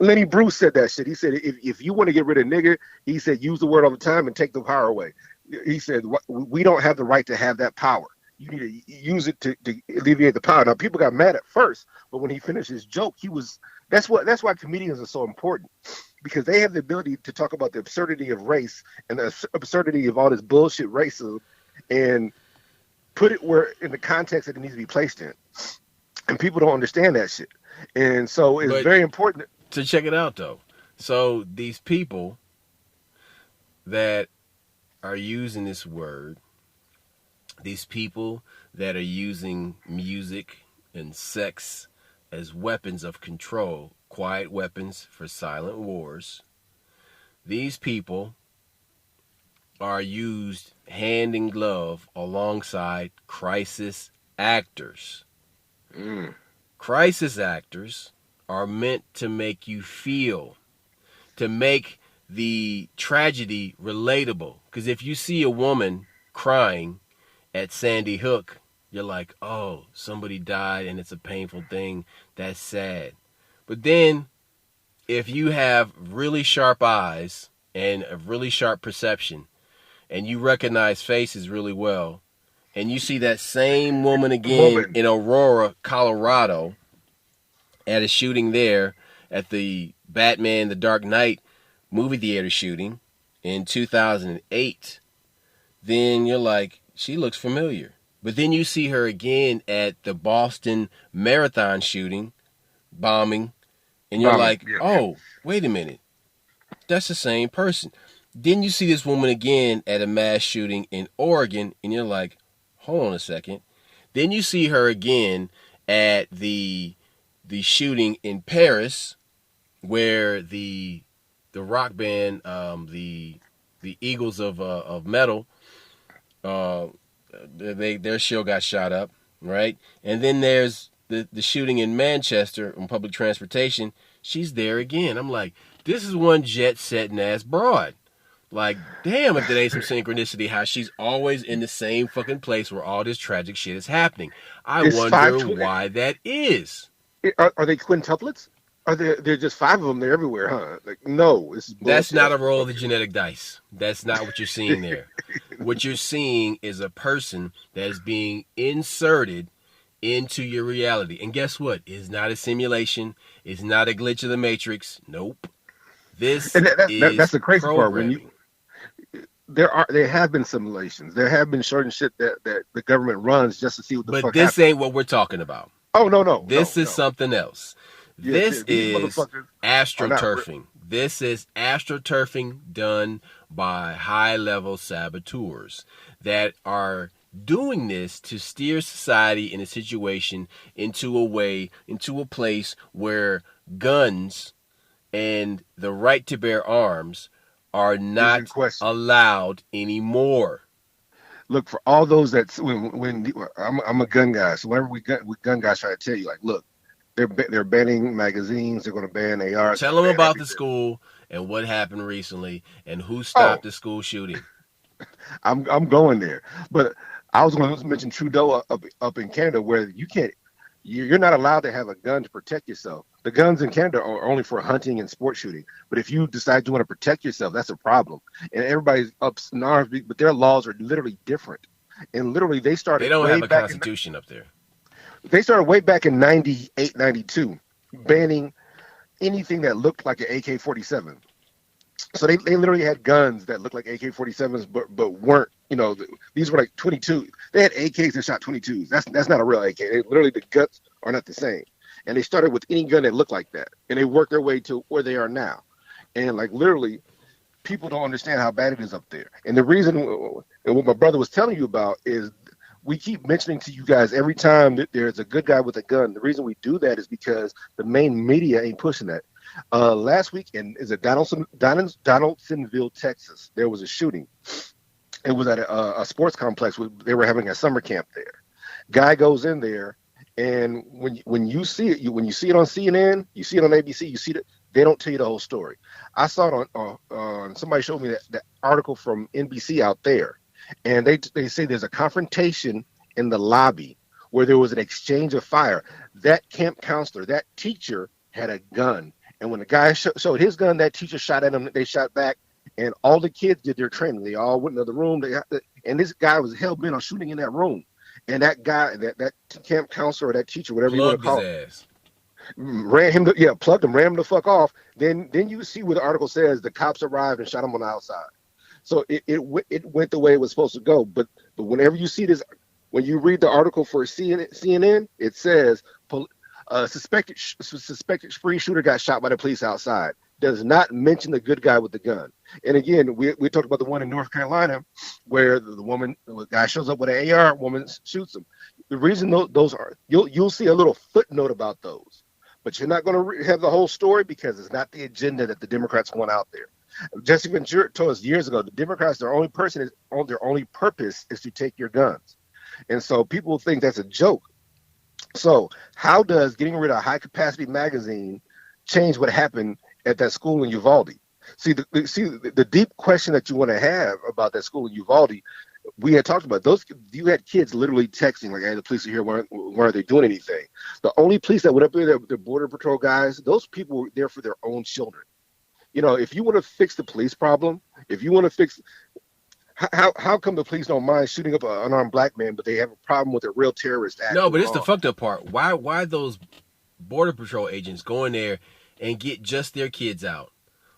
Lenny Bruce said that shit. He said, if you want to get rid of nigger, he said, use the word all the time and take the power away. He said, we don't have the right to have that power. You need to use it to alleviate the power. Now, people got mad at first, but when he finished his joke, that's why comedians are so important, because they have the ability to talk about the absurdity of race and the absurdity of all this bullshit racism and put it in the context that it needs to be placed in. And people don't understand that shit. And so it's very important to check it out, though. So these people that are using this word, these people that are using music and sex as weapons of control, quiet weapons for silent wars, these people are used hand in glove alongside crisis actors. Crisis actors are meant to make you feel, to make the tragedy relatable. Because if you see a woman crying at Sandy Hook, you're like, oh, somebody died and it's a painful thing. That's sad. But then if you have really sharp eyes and a really sharp perception and you recognize faces really well, and you see that same woman again in Aurora, Colorado, at a shooting there at the Batman The Dark Knight movie theater shooting in 2008, then you're like, she looks familiar. But then you see her again at the Boston Marathon shooting, bombing, and you're like, oh, wait a minute. That's the same person. Then you see this woman again at a mass shooting in Oregon, and you're like, hold on a second. Then you see her again at the shooting in Paris, where the rock band, the Eagles of Metal, their show got shot up, right? And then there's the shooting in Manchester on public transportation. She's there again. I'm like, this is one jet-setting ass broad. Like, damn, if there ain't some synchronicity, how she's always in the same fucking place where all this tragic shit is happening. I wonder why that is. Are they quintuplets? Are there just 5 of them? They're everywhere, huh? Like, no, that's not a roll of the genetic dice. That's not what you're seeing there. What you're seeing is a person that is being inserted into your reality. And guess what? It's not a simulation. It's not a glitch of the Matrix. Nope. This And that's is the crazy part. When you programming. there have been simulations, there have been certain shit that the government runs just to see what the But fuck this happens. ain't what we're talking about. Oh no no no This is no. something else. Yeah, This these is motherfuckers are not real. astroturfing. This is astroturfing done by high level saboteurs that are doing this to steer society in a situation into a place where guns and the right to bear arms are Is in not question. allowed anymore. Look for all those that when I'm a gun guy, so whenever we gun guys try to tell you like, look, they're banning magazines, they're going to ban ARs, they're Tell going them to ban about the everything. school and what happened recently and who Oh, stopped the school shooting. I'm going there, but I was going to mention Trudeau up in Canada where you can't. You're not allowed to have a gun to protect yourself. The guns in Canada are only for hunting and sport shooting. But if you decide you want to protect yourself, that's a problem. And everybody's up in arms, but their laws are literally different. And literally, They don't have a constitution up there. they started way back in 98, 92, banning anything that looked like an AK-47. So they literally had guns that looked like AK-47s, but weren't. These were like 22. They had AKs that shot 22s. That's not a real AK. Literally, the guts are not the same. And they started with any gun that looked like that, and they worked their way to where they are now. And like literally, people don't understand how bad it is up there. And the reason, and what my brother was telling you about, is we keep mentioning to you guys every time that there's a good guy with a gun. The reason we do that is because the main media ain't pushing that. Last week in Donaldsonville, Texas, there was a shooting. It was at a sports complex. They were having a summer camp there. Guy goes in there, and when you see it, when you see it on CNN, you see it on ABC, you see it. They don't tell you the whole story. I saw it on somebody showed me that article from NBC out there, and they say there's a confrontation in the lobby where there was an exchange of fire. That camp counselor, that teacher, had a gun, and when the guy showed his gun, that teacher shot at him. They shot back, and all the kids did their training. They all went into the room. And this guy was hell bent on shooting in that room. And that guy, that camp counselor or that teacher, whatever you want to Plugged his call it, ass. plugged him, ran him the fuck off. Then you see what the article says: the cops arrived and shot him on the outside. So it went the way it was supposed to go. But whenever you see this, when you read the article for CNN, it says suspected spree shooter got shot by the police outside. Does not mention the good guy with the gun. And again, we talked about the one in North Carolina where the guy shows up with an AR, woman shoots him. The reason those are, you'll see a little footnote about those, but you're not going to have the whole story because it's not the agenda that the Democrats want out there. Jesse Ventura told us years ago, the Democrats, their only purpose is to take your guns. And so people think that's a joke. So how does getting rid of a high capacity magazine change what happened at that school in Uvalde? See, the deep question that you want to have about that school in Uvalde, we had talked about those. You had kids literally texting like, "Hey, the police are here. Why aren't they doing anything?" The only police that went up there, the border patrol guys, those people were there for their own children. If you want to fix the police problem, if you want to fix, how come the police don't mind shooting up an unarmed black man, but they have a problem with a real terrorist act? No, but it's the fucked up part. Why those border patrol agents go in there and get just their kids out?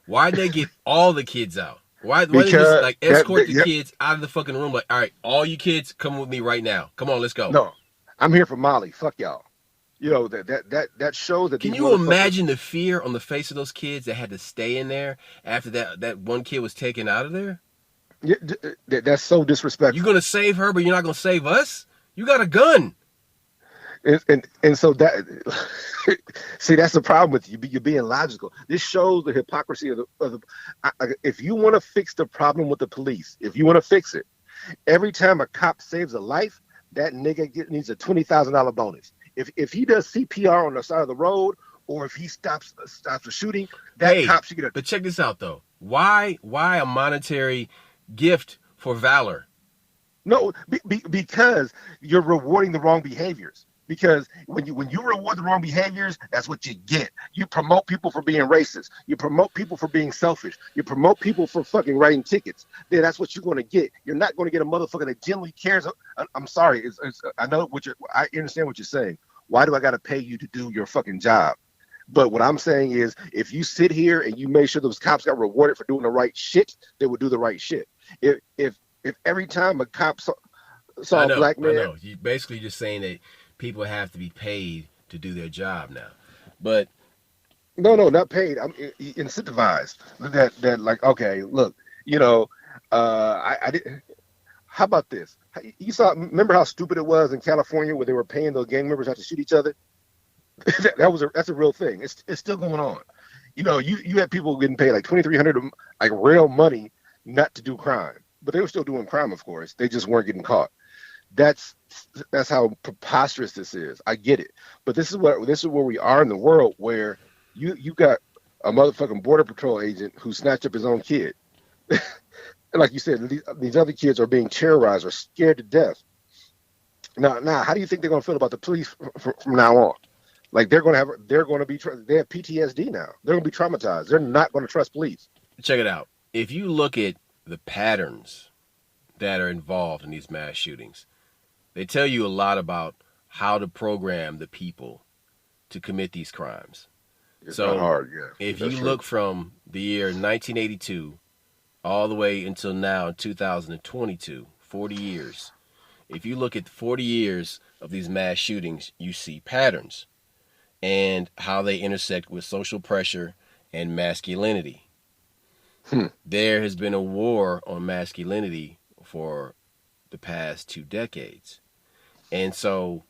Why they get all the kids out? Why they just like escort the kids out of the fucking room? Like, all right, all you kids, come with me right now. Come on, let's go. No, I'm here for Molly. Fuck y'all. That shows that Can these you motherfuckers. imagine the fear on the face of those kids that had to stay in there after that one kid was taken out of there? Yeah, that's so disrespectful. You're gonna save her, but you're not gonna save us. You got a gun. And so that see, that's the problem with you. You're being logical. This shows the hypocrisy of the. If you want to fix the problem with the police, if you want to fix it, every time a cop saves a life, that nigga needs a $20,000 bonus. If he does CPR on the side of the road, or if he stops the shooting, that cop should get a. But check this out though. Why a monetary gift for valor? No, because you're rewarding the wrong behaviors. Because when you reward the wrong behaviors, that's what you get. You promote people for being racist. You promote people for being selfish. You promote people for fucking writing tickets. Then that's what you're going to get. You're not going to get a motherfucker that genuinely cares. I'm sorry. I know I understand what you're saying. Why do I got to pay you to do your fucking job? But what I'm saying is, if you sit here and you make sure those cops got rewarded for doing the right shit, they would do the right shit. If every time a cop saw a black man, I know. You basically just saying that people have to be paid to do their job now, but no, not paid. I'm incentivized. That like, okay, look, I did. How about this? You remember how stupid it was in California where they were paying those gang members not to shoot each other? That's a real thing. It's still going on. You had people getting paid like $2,300 like real money not to do crime, but they were still doing crime. Of course, they just weren't getting caught. That's how preposterous this is. I get it, but this is where we are in the world where you got a motherfucking border patrol agent who snatched up his own kid. Like you said, these other kids are being terrorized or scared to death. Now, how do you think they're going to feel about the police from now on? Like they have PTSD now. They're going to be traumatized. They're not going to trust police. Check it out. If you look at the patterns that are involved in these mass shootings, they tell you a lot about how to program the people to commit these crimes. It's not hard, yeah. If you look from the year 1982 all the way until now in 2022, 40 years, if you look at 40 years of these mass shootings, you see patterns and how they intersect with social pressure and masculinity. There has been a war on masculinity for the past 2 decades. And so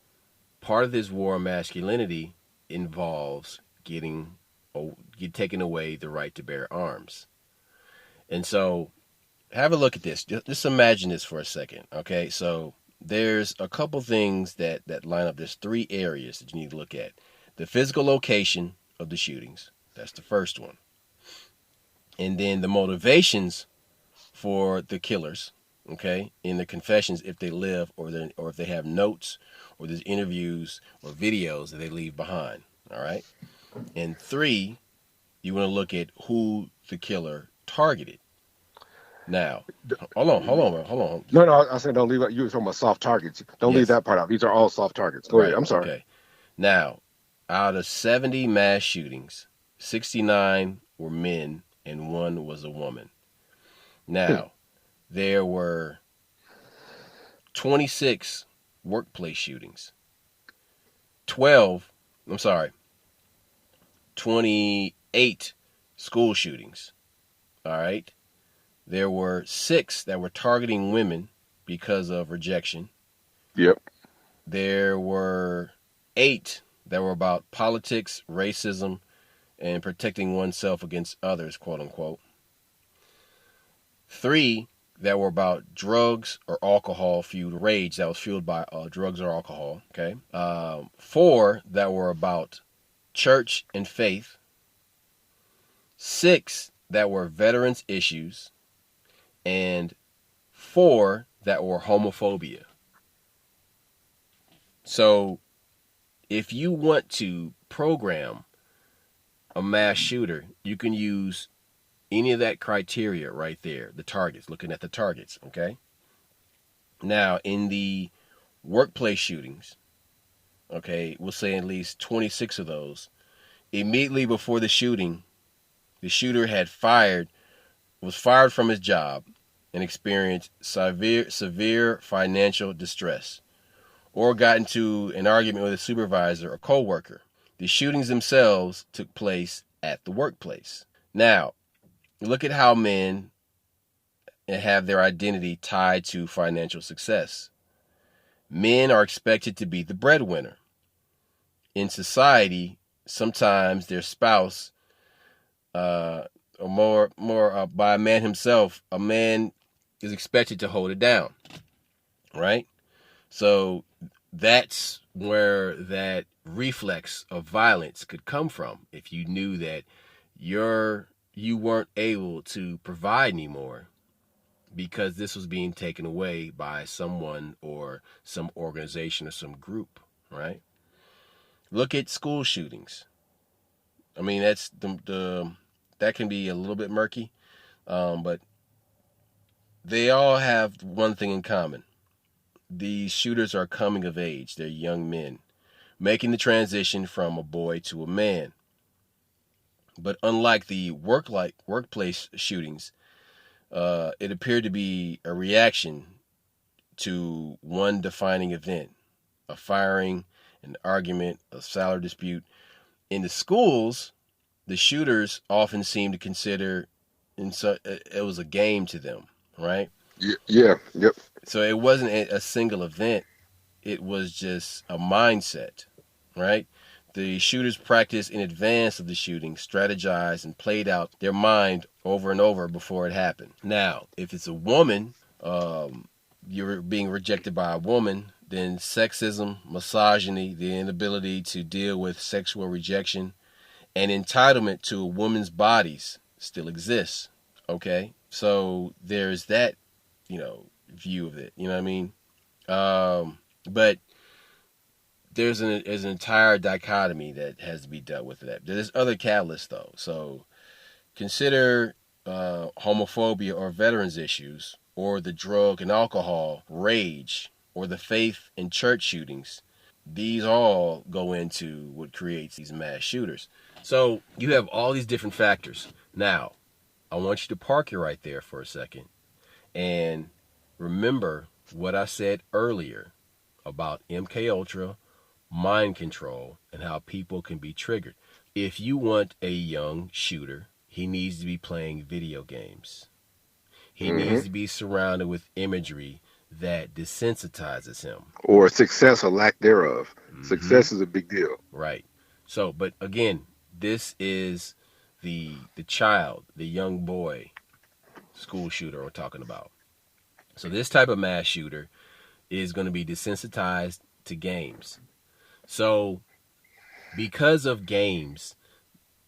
part of this war on masculinity involves taking away the right to bear arms. And so have a look at this. Just imagine this for a second, okay? So there's a couple things that line up. There's 3 areas that you need to look at. The physical location of the shootings. That's the first one. And then the motivations for the killers, okay, in their confessions, if they live or if they have notes or there's interviews or videos that they leave behind, all right? And 3, you want to look at who the killer targeted. Now, hold on. No, I said don't leave out. You were talking about soft targets. Don't leave that part out. These are all soft targets. Go ahead. I'm sorry. Okay. Now, out of 70 mass shootings, 69 were men and 1 was a woman. Now, there were 26 workplace shootings. 28 school shootings. All right. There were 6 that were targeting women because of rejection. Yep. There were 8 that were about politics, racism, and protecting oneself against others, quote unquote. 3 that were about drugs or alcohol fueled rage that was fueled by drugs or alcohol. Okay. 4 that were about church and faith. 6 that were veterans issues. And 4 that were homophobia. So if you want to program a mass shooter, you can use any of that criteria right there, the targets, looking at the targets, okay? Now, in the workplace shootings, okay, we'll say at least 26 of those, immediately before the shooting, the shooter was fired from his job and experienced severe financial distress, or got into an argument with a supervisor or coworker. The shootings themselves took place at the workplace. Now, look at how men have their identity tied to financial success. Men are expected to be the breadwinner. In society, sometimes their spouse, or more by a man himself, a man is expected to hold it down, right? So that's where that reflex of violence could come from. If you knew that you weren't able to provide anymore because this was being taken away by someone or some organization or some group. right? Look at school shootings. I mean, that's that can be a little bit murky, but they all have one thing in common. These shooters are coming of age. They're young men making the transition from a boy to a man. But unlike the workplace shootings, it appeared to be a reaction to one defining event, a firing, an argument, a salary dispute. In the schools, the shooters often seem to consider it was a game to them, right? Yeah. Yep. So it wasn't a single event. It was just a mindset, right? The shooters practiced in advance of the shooting, strategized, and played out their mind over and over before it happened. Now, if it's a woman, you're being rejected by a woman, then sexism, misogyny, the inability to deal with sexual rejection, and entitlement to a woman's bodies still exists. Okay? So there's that, view of it. You know what I mean? But there's an entire dichotomy that has to be dealt with that. There's other catalysts though. So consider homophobia or veterans issues, or the drug and alcohol rage, or the faith and church shootings. These all go into what creates these mass shooters. So you have all these different factors. Now, I want you to park it right there for a second and remember what I said earlier about MK Ultra, mind control, and how people can be triggered. If you want a young shooter, he needs to be playing video games. He needs to be surrounded with imagery that desensitizes him. Or success or lack thereof. Success is a big deal. Right. So, but again, this is the child, the young boy school shooter we're talking about. So this type of mass shooter is going to be desensitized to games. So because of games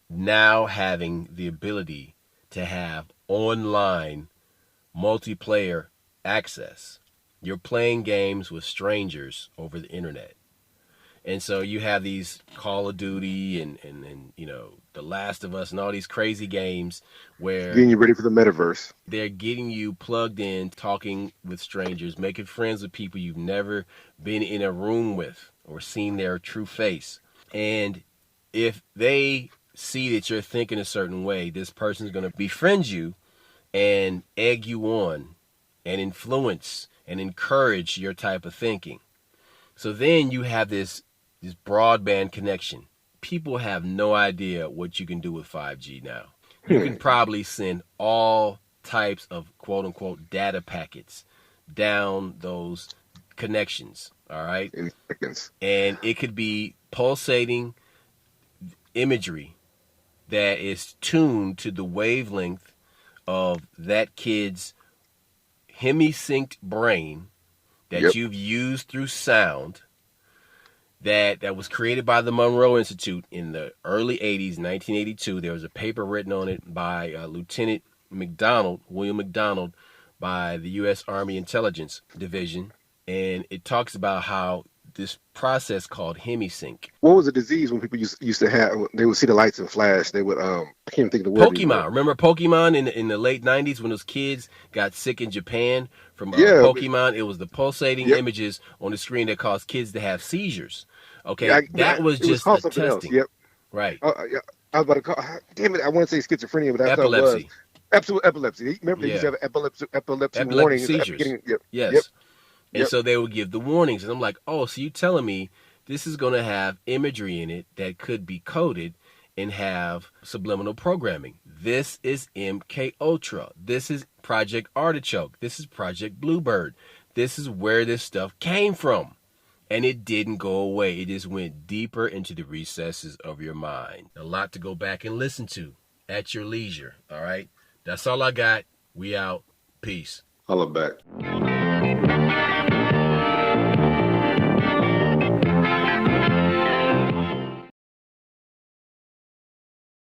now having the ability to have online multiplayer access, you're playing games with strangers over the internet. And so you have these Call of Duty and The Last of Us and all these crazy games where getting you ready for the metaverse. They're getting you plugged in, talking with strangers, making friends with people you've never been in a room with or seen their true face. And if they see that you're thinking a certain way, this person's going to befriend you and egg you on and influence and encourage your type of thinking. So then you have this broadband connection. People have no idea what you can do with 5G now. You can probably send all types of quote-unquote data packets down those connections, all right? In seconds. And it could be pulsating imagery that is tuned to the wavelength of that kid's hemi-synced brain that you've used through sound that was created by the Monroe Institute in the early 80s, 1982. There was a paper written on it by Lieutenant William McDonald, by the U.S. Army Intelligence Division, and it talks about how this process called hemisync. What was the disease when people used to have? They would see the lights and flash. They would I can't think of the word. Pokemon. Remember Pokemon in the late 90s when those kids got sick in Japan from Pokemon? It was the pulsating images on the screen that caused kids to have seizures. Okay, that was just a testing. Else. Yep. Right. I was about to call. Damn it! I want to say schizophrenia, but that's epilepsy. What it was. Absolute epilepsy. Remember, they used to have epilepsy warnings. Seizures. Yes. And so they would give the warnings. And I'm like, oh, so you telling me this is going to have imagery in it that could be coded and have subliminal programming. This is MK Ultra. This is Project Artichoke. This is Project Bluebird. This is where this stuff came from. And it didn't go away. It just went deeper into the recesses of your mind. A lot to go back and listen to at your leisure. All right? That's all I got. We out. Peace. Holla back.